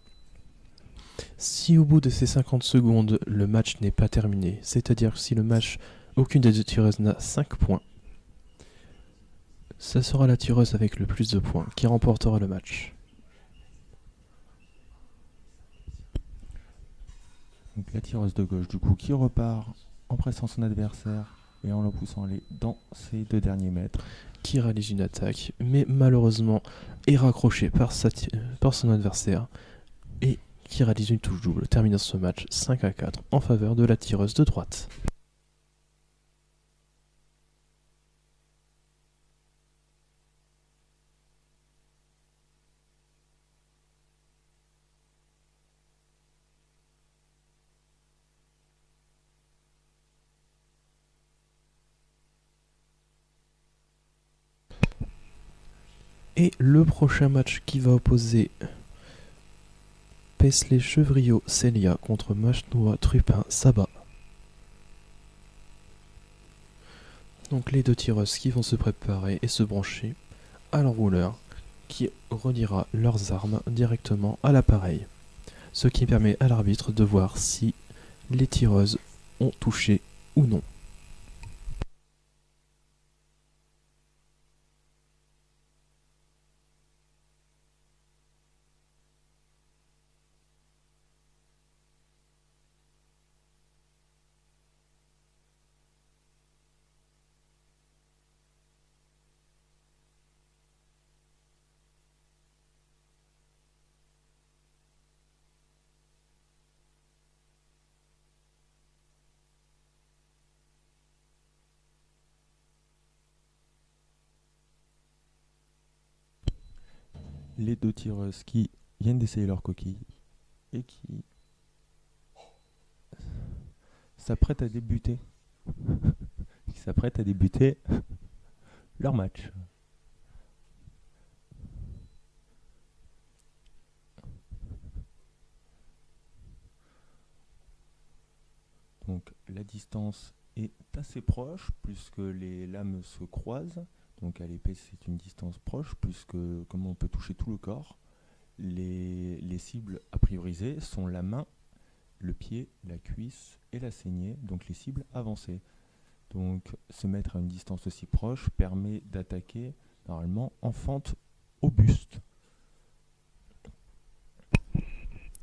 Si au bout de ces 50 secondes, le match n'est pas terminé, c'est-à-dire si le match, aucune des 2 tireuses n'a 5 points, Ça sera la tireuse avec le plus de points qui remportera le match.
Donc la tireuse de gauche, du coup, qui repart en pressant son adversaire et en le poussant aller dans ses 2 derniers mètres.
Qui réalise une attaque, mais malheureusement est raccroché par son adversaire et qui réalise une touche double, terminant ce match 5-4 en faveur de la tireuse de droite. Et le prochain match qui va opposer Paisley Chevriot Célia contre Machnois Trupin Saba. Donc les 2 tireuses qui vont se préparer et se brancher à l'enrouleur qui reliera leurs armes directement à l'appareil. Ce qui permet à l'arbitre de voir si les tireuses ont touché ou non.
Les 2 tireuses qui viennent d'essayer leur coquille et qui s'apprêtent à débuter. Qui s'apprêtent à débuter leur match. Donc la distance est assez proche puisque les lames se croisent. Donc à l'épée c'est une distance proche puisque comme on peut toucher tout le corps, les cibles à prioriser sont la main, le pied, la cuisse et la saignée, donc les cibles avancées. Donc se mettre à une distance aussi proche permet d'attaquer normalement en fente au buste.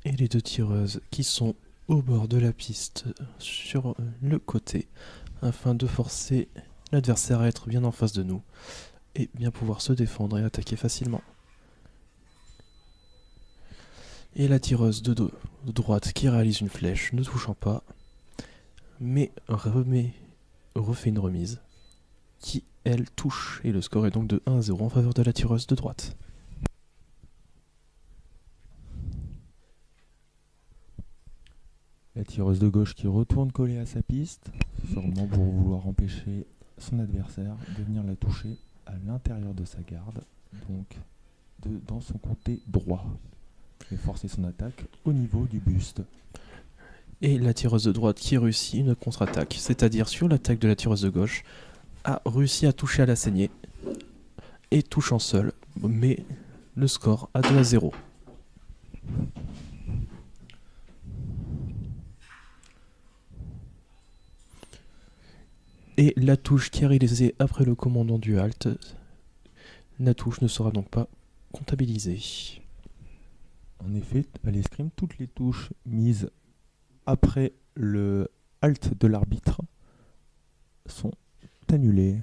Et les 2 tireuses qui sont au bord de la piste sur le côté afin de forcer l'adversaire à être bien en face de nous et bien pouvoir se défendre et attaquer facilement. Et la tireuse de droite qui réalise une flèche ne touchant pas, mais refait une remise qui, elle, touche. Et le score est donc de 1-0 en faveur de la tireuse de droite.
La tireuse de gauche qui retourne coller à sa piste, sûrement pour vouloir empêcher son adversaire de venir la toucher à l'intérieur de sa garde, donc dans son côté droit, et forcer son attaque au niveau du buste.
Et la tireuse de droite qui réussit une contre-attaque, c'est-à-dire sur l'attaque de la tireuse de gauche, a réussi à toucher à la saignée et touchant seul, mais le score à 2-0. Et la touche qui est réalisée après le commandant du halt, la touche ne sera donc pas comptabilisée.
En effet, à l'escrime, toutes les touches mises après le halt de l'arbitre sont annulées.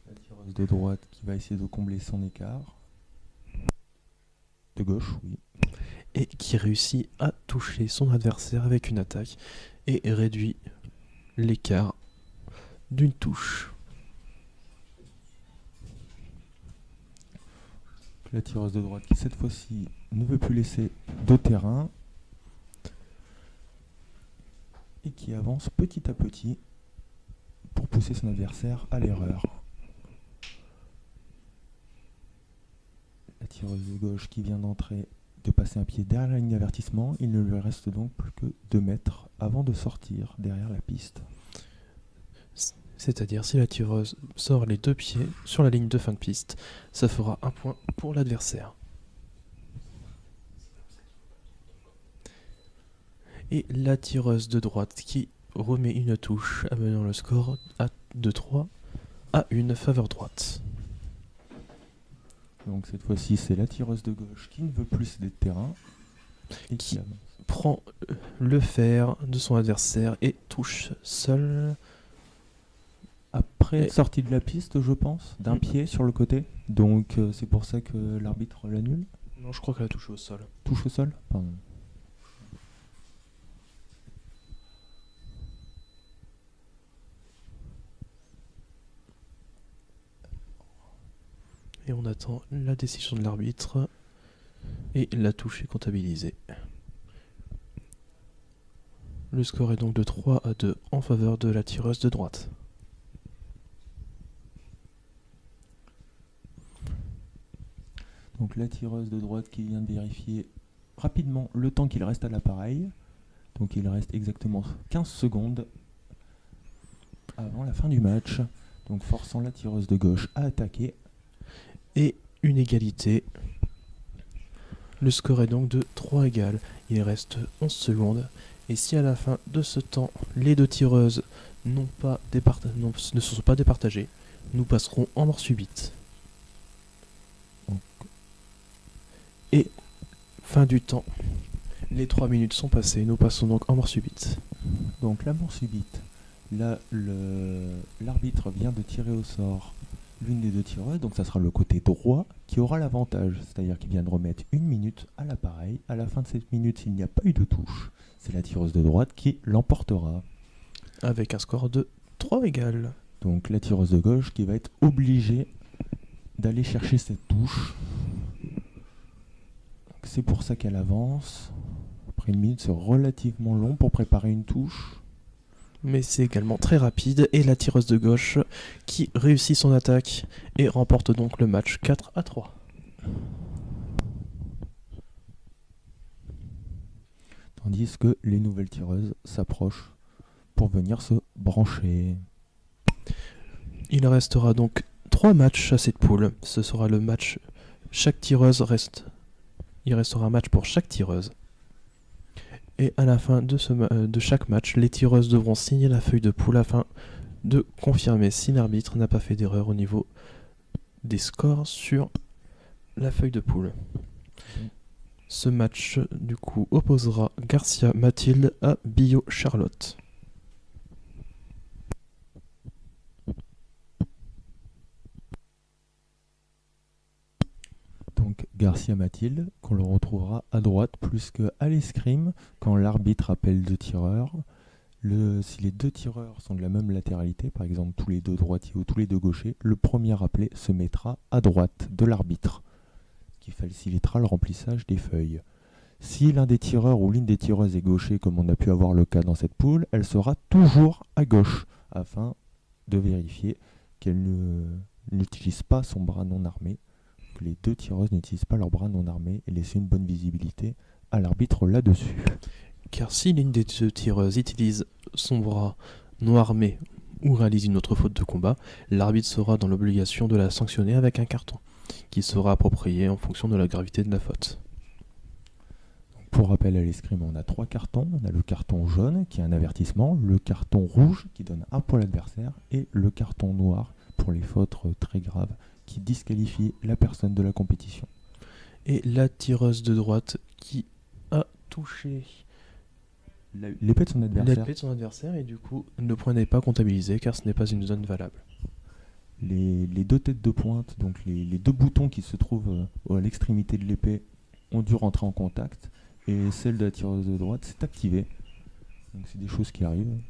La tireuse de droite qui va essayer de combler son écart. De gauche, oui.
Et qui réussit à toucher son adversaire avec une attaque et réduit l'écart d'une touche.
La tireuse de droite qui cette fois-ci ne veut plus laisser de terrain et qui avance petit à petit pour pousser son adversaire à l'erreur. La tireuse de gauche qui vient d'entrer, de passer un pied derrière la ligne d'avertissement, il ne lui reste donc plus que 2 mètres avant de sortir derrière la piste.
C'est-à-dire si la tireuse sort les 2 pieds sur la ligne de fin de piste, ça fera 1 point pour l'adversaire. Et la tireuse de droite qui remet une touche, amenant le score de 3 à 1 faveur droite.
Donc cette fois-ci, c'est la tireuse de gauche qui ne veut plus céder de terrain. Et qui avance.
Prend le fer de son adversaire et touche seul.
Après
Et-
sortie de la piste, je pense, d'un pied sur le côté. Donc c'est pour ça que l'arbitre l'annule.
Non, je crois qu'elle a touché au sol.
Touche au sol. Pardon.
Et on attend la décision de l'arbitre. Et la touche est comptabilisée. Le score est donc de 3 à 2 en faveur de la tireuse de droite.
Donc la tireuse de droite qui vient de vérifier rapidement le temps qu'il reste à l'appareil. Donc il reste exactement 15 secondes avant la fin du match. Donc forçant la tireuse de gauche à attaquer.
Et une égalité. Le score est donc de 3 égales. Il reste 11 secondes. Et si à la fin de ce temps, les deux tireuses ne se sont pas départagées, nous passerons en mort subite. Et fin du temps. Les 3 minutes sont passées. Nous passons donc en mort subite.
Donc la mort subite. Là, l'arbitre vient de tirer au sort l'une des deux tireuses, donc ça sera le côté droit qui aura l'avantage, c'est-à-dire qu'il vient de remettre 1 minute à l'appareil. À la fin de cette minute, s'il n'y a pas eu de touche, c'est la tireuse de droite qui l'emportera.
Avec un score de 3 égales.
Donc la tireuse de gauche qui va être obligée d'aller chercher cette touche. Donc, c'est pour ça qu'elle avance. Après 1 minute, c'est relativement long pour préparer une touche.
Mais c'est également très rapide. Et la tireuse de gauche qui réussit son attaque et remporte donc le match 4 à 3.
Tandis que les nouvelles tireuses s'approchent pour venir se brancher.
Il restera donc 3 matchs à cette poule. Ce sera le match. Chaque tireuse reste. Il restera un match pour chaque tireuse. Et à la fin de chaque match, les tireuses devront signer la feuille de poule afin de confirmer si l'arbitre n'a pas fait d'erreur au niveau des scores sur la feuille de poule. Ce match, du coup, opposera Garcia Mathilde à Bio Charlotte.
Donc Garcia Mathilde, qu'on le retrouvera à droite, plus qu'à l'escrime, quand l'arbitre appelle 2 tireurs. Si les 2 tireurs sont de la même latéralité, par exemple tous les 2 droitiers ou tous les 2 gauchers, le premier appelé se mettra à droite de l'arbitre, ce qui facilitera le remplissage des feuilles. Si l'un des tireurs ou l'une des tireuses est gaucher, comme on a pu avoir le cas dans cette poule, elle sera toujours à gauche, afin de vérifier qu'elle n'utilise pas son bras non armé, que les 2 tireuses n'utilisent pas leur bras non armé, et laisser une bonne visibilité à l'arbitre là-dessus.
Car si l'une des 2 tireuses utilise son bras non armé ou réalise une autre faute de combat, l'arbitre sera dans l'obligation de la sanctionner avec un carton, qui sera approprié en fonction de la gravité de la faute.
Pour rappel à l'escrime, on a 3 cartons. On a le carton jaune qui est un avertissement, le carton rouge qui donne 1 point à l'adversaire et le carton noir pour les fautes très graves qui disqualifient la personne de la compétition.
Et la tireuse de droite qui a touché
L'épée de son adversaire.
l'épée de son adversaire et du coup le point n'est pas comptabilisé car ce n'est pas une zone valable.
Les 2 têtes de pointe, donc les 2 boutons qui se trouvent à l'extrémité de l'épée ont dû rentrer en contact et celle de la tireuse de droite s'est activée. Donc c'est des choses qui arrivent.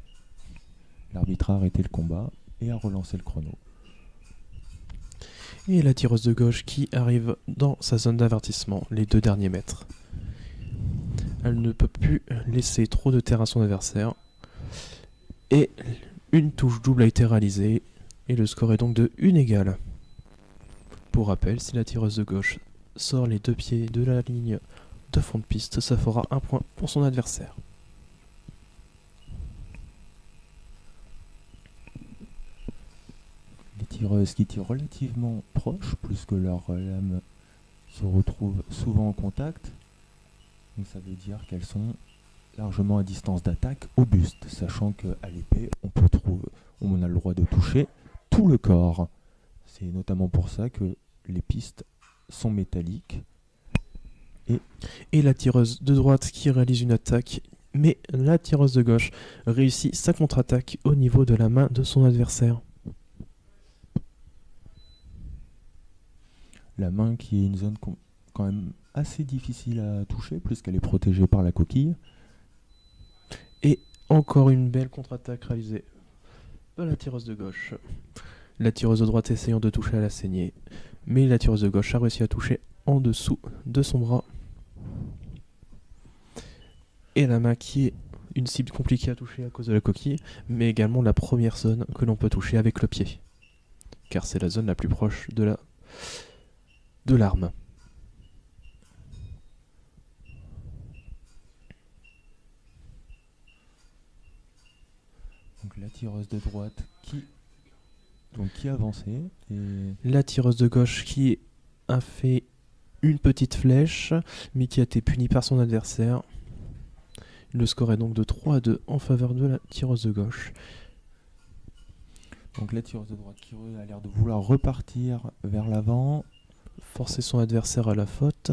L'arbitre a arrêté le combat et a relancé le chrono.
Et la tireuse de gauche qui arrive dans sa zone d'avertissement, les 2 derniers mètres. Elle ne peut plus laisser trop de terrain à son adversaire. Et une touche double a été réalisée. Et le score est donc de 1 égale. Pour rappel, si la tireuse de gauche sort les 2 pieds de la ligne de fond de piste, ça fera 1 point pour son adversaire.
Les tireuses qui tirent relativement proches, plus que leurs lames se retrouvent souvent en contact. Donc ça veut dire qu'elles sont largement à distance d'attaque au buste, sachant qu'à l'épée, on a le droit de toucher tout le corps. C'est notamment pour ça que les pistes sont métalliques.
Et la tireuse de droite qui réalise une attaque, mais la tireuse de gauche réussit sa contre-attaque au niveau de la main de son adversaire.
La main qui est une zone quand même assez difficile à toucher puisqu'elle est protégée par la coquille.
Et encore une belle contre-attaque réalisée par la tireuse de gauche. La tireuse de droite essayant de toucher à la saignée, mais la tireuse de gauche a réussi à toucher en dessous de son bras. Et la main qui est une cible compliquée à toucher à cause de la coquille, mais également la première zone que l'on peut toucher avec le pied, car c'est la zone la plus proche de l'arme.
Donc la tireuse de droite qui avançait. Et
La tireuse de gauche qui a fait une petite flèche, mais qui a été punie par son adversaire. Le score est donc de 3-2 en faveur de la tireuse de gauche.
donc la tireuse de droite qui a l'air de vouloir repartir vers l'avant.
Forcer son adversaire à la faute,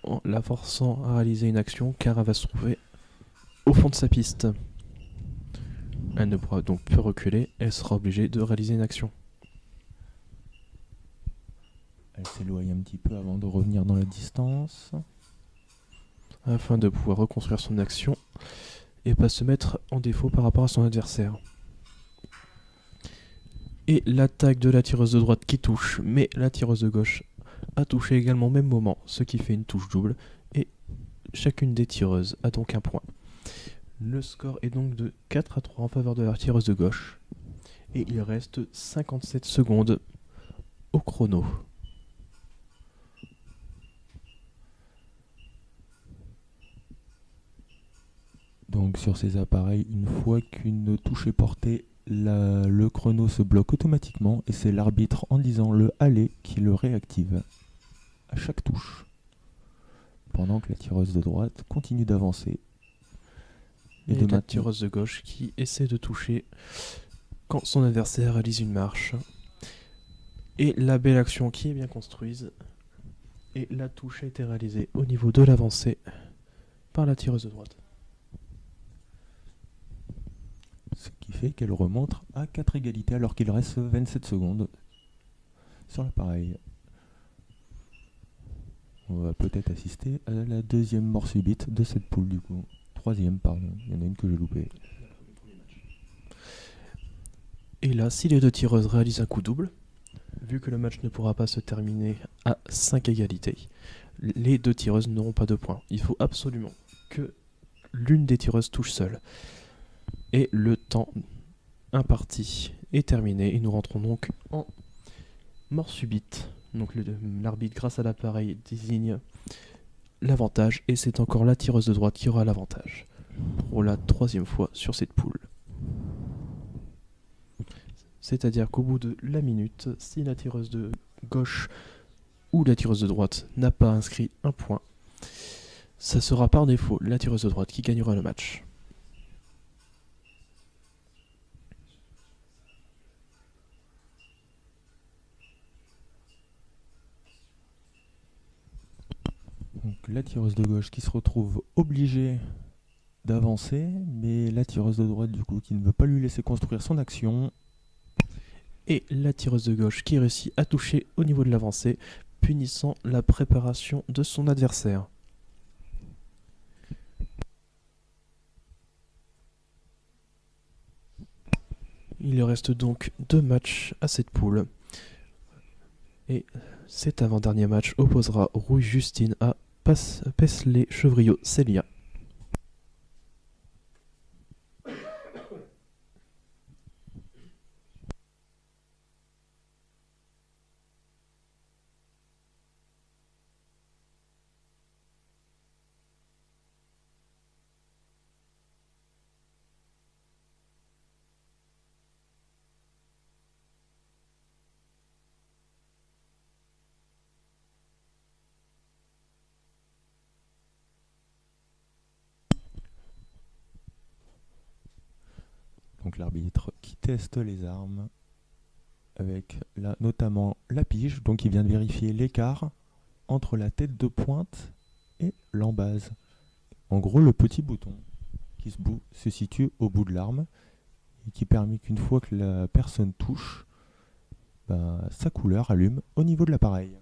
en la forçant à réaliser une action, car elle va se trouver au fond de sa piste. Elle ne pourra donc plus reculer, elle sera obligée de réaliser une action.
Elle s'éloigne un petit peu avant de revenir dans la distance.
Afin de pouvoir reconstruire son action et pas se mettre en défaut par rapport à son adversaire. Et l'attaque de la tireuse de droite qui touche, mais la tireuse de gauche a touché également au même moment, ce qui fait une touche double, et chacune des tireuses a donc un point. Le score est donc de 4-3 en faveur de la tireuse de gauche, et il reste 57 secondes au chrono.
Donc sur ces appareils, une fois qu'une touche est portée, le chrono se bloque automatiquement et c'est l'arbitre en disant le aller qui le réactive à chaque touche. Pendant que la tireuse de droite continue d'avancer.
Et la tireuse de gauche qui essaie de toucher quand son adversaire réalise une marche. Et la belle action qui est bien construite. Et la touche a été réalisée au niveau de l'avancée par la tireuse de droite.
Ce qui fait qu'elle remonte à 4 égalités alors qu'il reste 27 secondes sur l'appareil. On va peut-être assister à la deuxième mort subite de cette poule du coup. Troisième, pardon. Il y en a une que j'ai loupée.
Et là, si les deux tireuses réalisent un coup double, vu que le match ne pourra pas se terminer à 5 égalités, les deux tireuses n'auront pas de points. Il faut absolument que l'une des tireuses touche seule. Et le temps imparti est terminé et nous rentrons donc en mort subite. Donc l'arbitre, grâce à l'appareil, désigne l'avantage et c'est encore la tireuse de droite qui aura l'avantage pour la troisième fois sur cette poule. C'est-à-dire qu'au bout de la minute, si la tireuse de gauche ou la tireuse de droite n'a pas inscrit un point, ça sera par défaut la tireuse de droite qui gagnera le match.
Donc la tireuse de gauche qui se retrouve obligée d'avancer, mais la tireuse de droite du coup qui ne veut pas lui laisser construire son action.
Et la tireuse de gauche qui réussit à toucher au niveau de l'avancée, punissant la préparation de son adversaire. Il reste donc 2 matchs à cette poule. Et cet avant-dernier match opposera Rouille Justine à Paisley Chevriot Célia.
Donc l'arbitre qui teste les armes avec notamment la pige, donc il vient de vérifier l'écart entre la tête de pointe et l'embase. En gros, le petit bouton qui se situe au bout de l'arme et qui permet qu'une fois que la personne touche, sa couleur allume au niveau de l'appareil.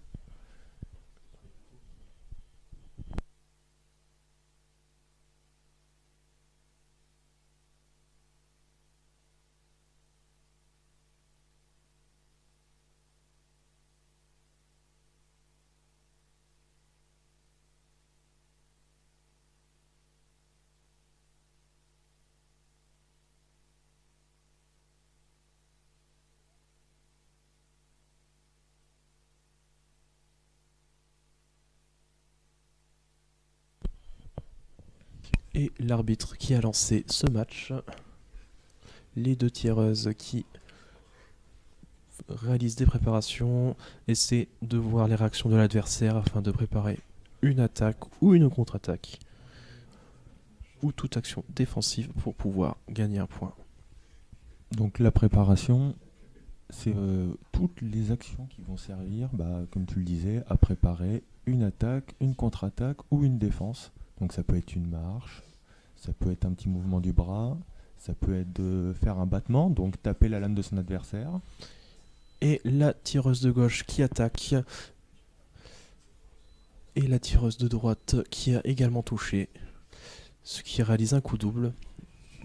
Et l'arbitre qui a lancé ce match, les deux tireuses qui réalisent des préparations, essaient de voir les réactions de l'adversaire afin de préparer une attaque ou une contre-attaque, ou toute action défensive pour pouvoir gagner un point.
Donc la préparation, c'est toutes les actions qui vont servir, comme tu le disais, à préparer une attaque, une contre-attaque ou une défense. Donc ça peut être une marche, ça peut être un petit mouvement du bras, ça peut être de faire un battement, donc taper la lame de son adversaire.
Et la tireuse de gauche qui attaque, et la tireuse de droite qui a également touché, ce qui réalise un coup double.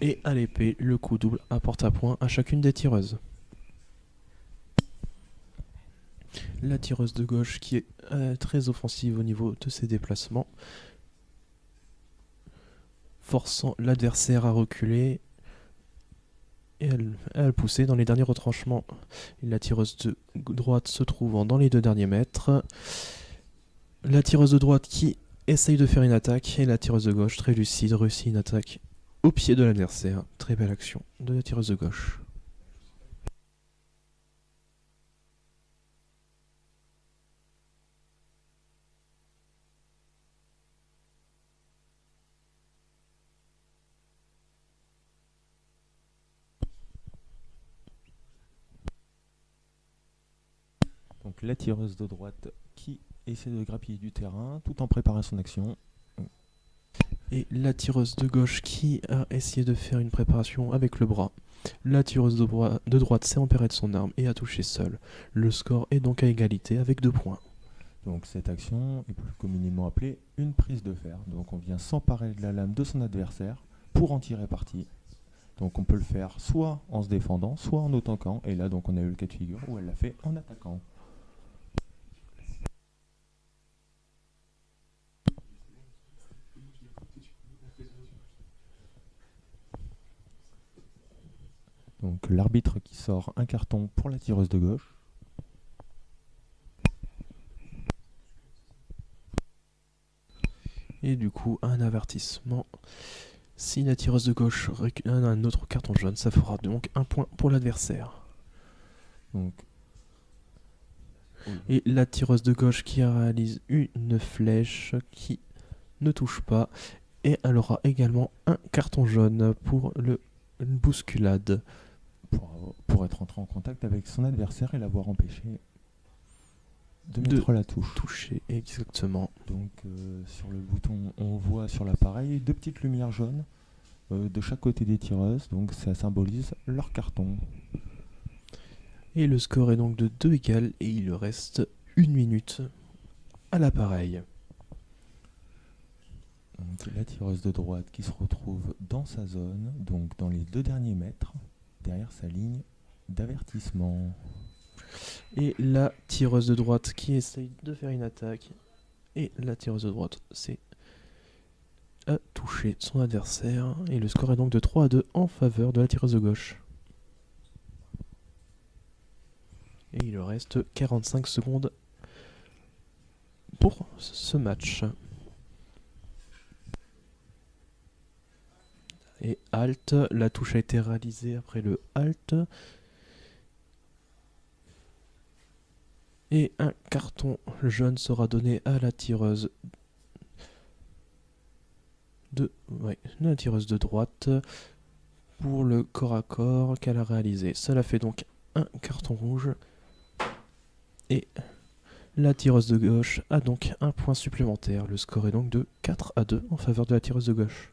Et à l'épée, le coup double apporte un point à chacune des tireuses. La tireuse de gauche qui est très offensive au niveau de ses déplacements, forçant l'adversaire à reculer et à le pousser dans les derniers retranchements. La tireuse de droite se trouvant dans les 2 derniers mètres. La tireuse de droite qui essaye de faire une attaque et la tireuse de gauche, très lucide, réussit une attaque au pied de l'adversaire. Très belle action de la tireuse de gauche.
Donc la tireuse de droite qui essaie de grappiller du terrain tout en préparant son action.
Et la tireuse de gauche qui a essayé de faire une préparation avec le bras. La tireuse de droite s'est emparée de son arme et a touché seule. Le score est donc à égalité avec 2 points.
Donc cette action est plus communément appelée une prise de fer. Donc on vient s'emparer de la lame de son adversaire pour en tirer parti. Donc on peut le faire soit en se défendant, soit en attaquant. Et là donc on a eu le cas de figure où elle l'a fait en attaquant. Donc l'arbitre qui sort un carton pour la tireuse de gauche.
Et du coup, un avertissement. Si la tireuse de gauche récupère un autre carton jaune, ça fera donc 1 point pour l'adversaire.
Donc,
et la tireuse de gauche qui réalise une flèche qui ne touche pas. Et elle aura également un carton jaune pour une bousculade.
Pour être entré en contact avec son adversaire et l'avoir empêché de mettre la touche.
Toucher, exactement.
Donc sur le bouton, on voit sur l'appareil 2 petites lumières jaunes de chaque côté des tireuses. Donc ça symbolise leur carton.
Et le score est donc de 2 égales et il reste 1 minute à l'appareil.
Donc la tireuse de droite qui se retrouve dans sa zone, donc dans les 2 derniers mètres, derrière sa ligne d'avertissement.
Et la tireuse de droite qui essaye de faire une attaque. Et la tireuse de droite a touché son adversaire. Et le score est donc de 3-2 en faveur de la tireuse de gauche. Et il reste 45 secondes pour ce match. Et halt, la touche a été réalisée après le halt. Et un carton jaune sera donné à la tireuse la tireuse de droite pour le corps à corps qu'elle a réalisé. Cela fait donc un carton rouge. Et la tireuse de gauche a donc un point supplémentaire. Le score est donc de 4-2 en faveur de la tireuse de gauche.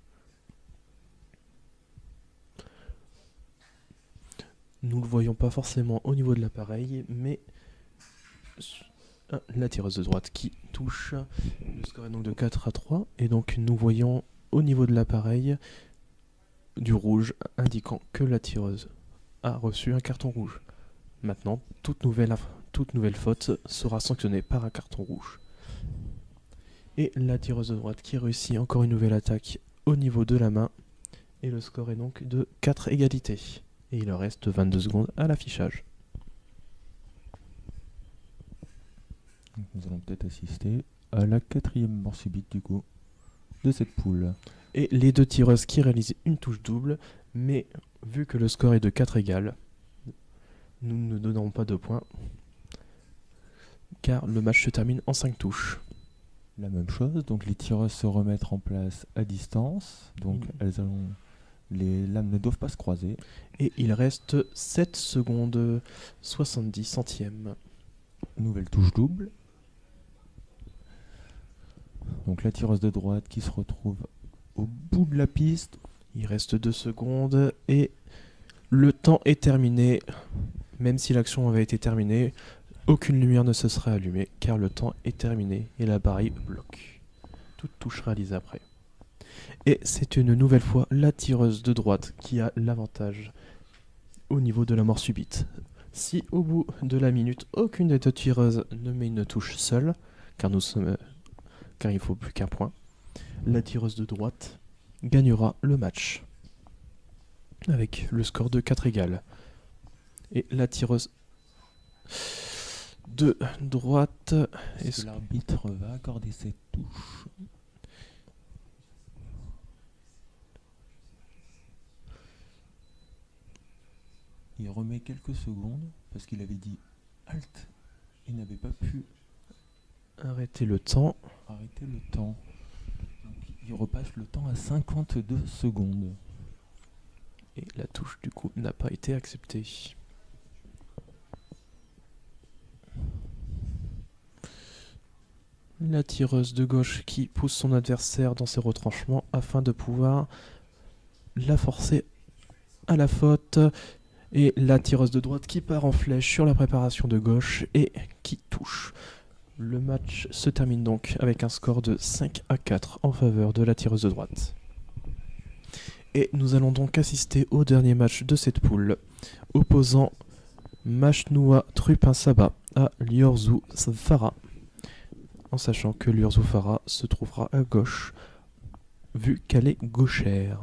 Nous ne le voyons pas forcément au niveau de l'appareil, mais la tireuse de droite qui touche. Le score est donc de 4-3. Et donc nous voyons au niveau de l'appareil du rouge indiquant que la tireuse a reçu un carton rouge. Maintenant, toute nouvelle faute sera sanctionnée par un carton rouge. Et la tireuse de droite qui réussit encore une nouvelle attaque au niveau de la main. Et le score est donc de 4 égalités. Et il reste 22 secondes à l'affichage.
Nous allons peut-être assister à la 4e mort subite du coup de cette poule.
Et les deux tireuses qui réalisent une touche double, mais vu que le score est de 4 égales, nous ne donnerons pas de points, car le match se termine en 5 touches.
La même chose, donc les tireuses se remettent en place à distance, donc les lames ne doivent pas se croiser.
Et il reste 7 secondes 70 centièmes.
Nouvelle touche double. Donc la tireuse de droite qui se retrouve au bout de la piste.
Il reste 2 secondes et le temps est terminé. Même si l'action avait été terminée, aucune lumière ne se serait allumée car le temps est terminé et la barre bloque. Toute touche réalisée après. Et c'est une nouvelle fois la tireuse de droite qui a l'avantage au niveau de la mort subite. Si au bout de la minute, aucune des deux tireuses ne met une touche seule, car il ne faut plus qu'un point, la tireuse de droite gagnera le match avec le score de 4 égales. Et la tireuse de droite...
Est-ce que l'arbitre va accorder cette touche? Il remet quelques secondes parce qu'il avait dit halt et n'avait pas pu
arrêter le temps.
Arrêter le temps. Donc, il repasse le temps à 52 secondes.
Et la touche du coup n'a pas été acceptée. La tireuse de gauche qui pousse son adversaire dans ses retranchements afin de pouvoir la forcer à la faute. Et la tireuse de droite qui part en flèche sur la préparation de gauche et qui touche. Le match se termine donc avec un score de 5-4 en faveur de la tireuse de droite. Et nous allons donc assister au dernier match de cette poule, opposant Machnoua Trupin Saba à Liorzu Farah, en sachant que Liorzu Farah se trouvera à gauche, vu qu'elle est gauchère.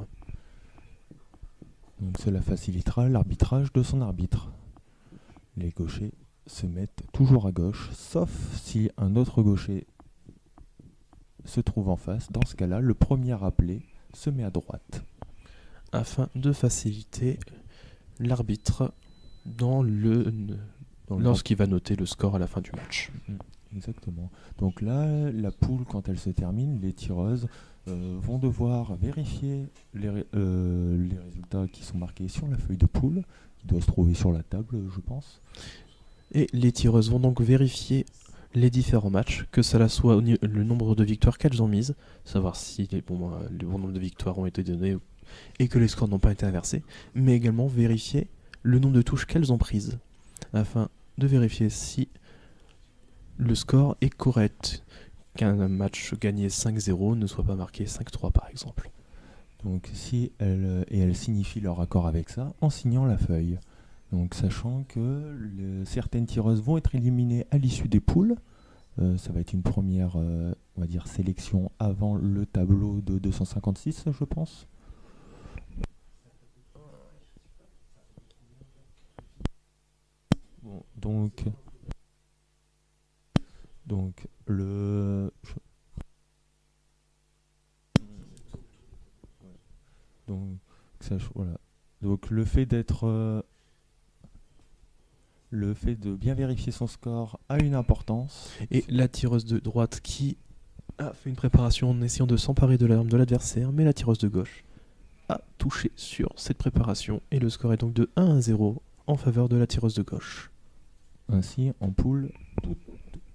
Donc cela facilitera l'arbitrage de son arbitre. Les gauchers se mettent toujours à gauche, sauf si un autre gaucher se trouve en face. Dans ce cas-là, le premier appelé se met à droite.
Afin de faciliter l'arbitre lorsqu'il va noter le score à la fin du match.
Exactement. Donc là, la poule, quand elle se termine, les tireuses vont devoir vérifier les résultats qui sont marqués sur la feuille de poule, qui doit se trouver sur la table, je pense.
Et les tireuses vont donc vérifier les différents matchs, que cela soit le nombre de victoires qu'elles ont mises, savoir si les bons nombres de victoires ont été donnés et que les scores n'ont pas été inversés, mais également vérifier le nombre de touches qu'elles ont prises, afin de vérifier si le score est correct, qu'un match gagné 5-0 ne soit pas marqué 5-3 par exemple.
Donc si elles signifient leur accord avec ça en signant la feuille. Donc sachant que certaines tireuses vont être éliminées à l'issue des poules, ça va être une première on va dire sélection avant le tableau de 256 je pense. Bon, donc voilà. Donc le fait de bien vérifier son score a une importance.
Et la tireuse de droite qui a fait une préparation en essayant de s'emparer de l'arme de l'adversaire, mais la tireuse de gauche a touché sur cette préparation. Et le score est donc de 1-0 en faveur de la tireuse de gauche.
Ainsi, en poule, toutes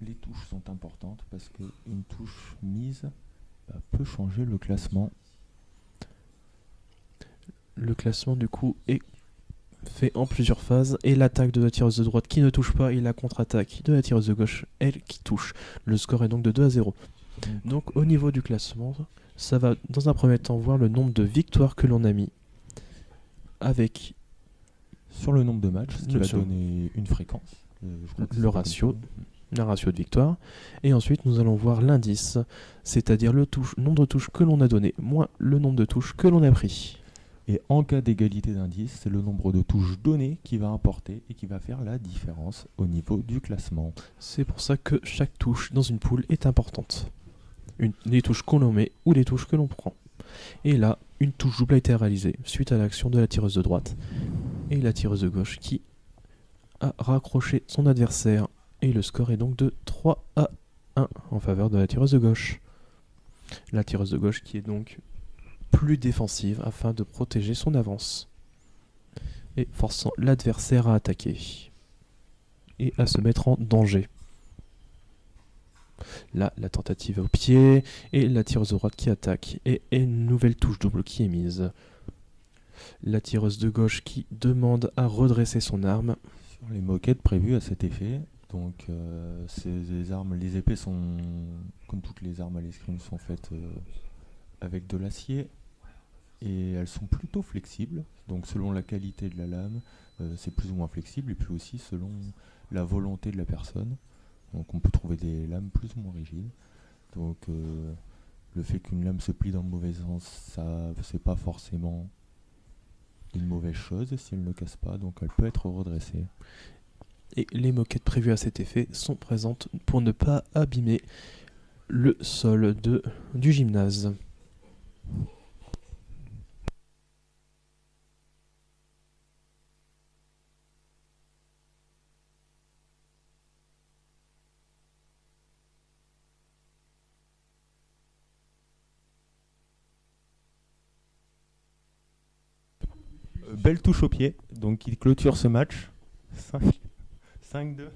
les touches sont importantes parce qu'une touche mise peut changer le classement.
Le classement du coup est fait en plusieurs phases et l'attaque de la tireuse de droite qui ne touche pas et la contre-attaque de la tireuse de gauche, elle, qui touche. Le score est donc de 2-0. Donc au niveau du classement, ça va dans un premier temps voir le nombre de victoires que l'on a mis avec
Sur le nombre de matchs, ce qui
Le
va
sur-
donner une fréquence. Je crois que c'est
le
comme
ratio.
ça.
la ratio de victoire. Et ensuite nous allons voir l'indice, c'est-à-dire le nombre de touches que l'on a donné, moins le nombre de touches que l'on a pris.
Et en cas d'égalité d'indice, c'est le nombre de touches données qui va importer et qui va faire la différence au niveau du classement.
C'est pour ça que chaque touche dans une poule est importante. Les touches qu'on en met ou les touches que l'on prend. Et là, une touche double a été réalisée suite à l'action de la tireuse de droite. Et la tireuse de gauche qui a raccroché son adversaire. Et le score est donc de 3-1 en faveur de la tireuse de gauche. La tireuse de gauche qui est donc plus défensive afin de protéger son avance. Et forçant l'adversaire à attaquer. Et à se mettre en danger. Là, la tentative au pied et la tireuse de droite qui attaque. Et une nouvelle touche double qui est mise. La tireuse de gauche qui demande à redresser son arme.
Sur les moquettes prévues à cet effet, donc ces armes, les épées sont, comme toutes les armes à l'escrime, sont faites avec de l'acier et elles sont plutôt flexibles. Donc selon la qualité de la lame, c'est plus ou moins flexible et puis aussi selon la volonté de la personne. Donc on peut trouver des lames plus ou moins rigides. Donc le fait qu'une lame se plie dans le mauvais sens, ça c'est pas forcément une mauvaise chose si elle ne casse pas, donc elle peut être redressée.
Et les moquettes prévues à cet effet sont présentes pour ne pas abîmer le sol du gymnase.
Belle touche au pied, donc il clôture ce match. 5-2.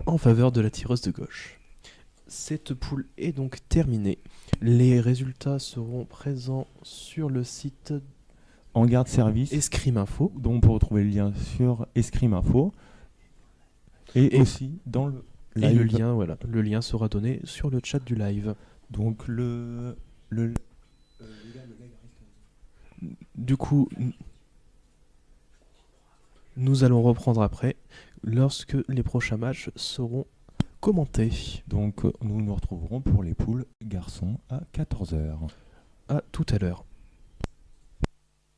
En faveur de la tireuse de gauche. Cette poule est donc terminée. Les résultats seront présents sur le site
En garde service,
Escrime Info.
dont on peut retrouver le lien sur Escrime Info. Et aussi dans le
Et le
live.
lien, voilà, le lien sera donné sur le chat du live.
Donc
Du coup, nous allons reprendre après, lorsque les prochains matchs seront commentés.
donc nous nous retrouverons pour les poules garçons à 14h.
À tout à l'heure.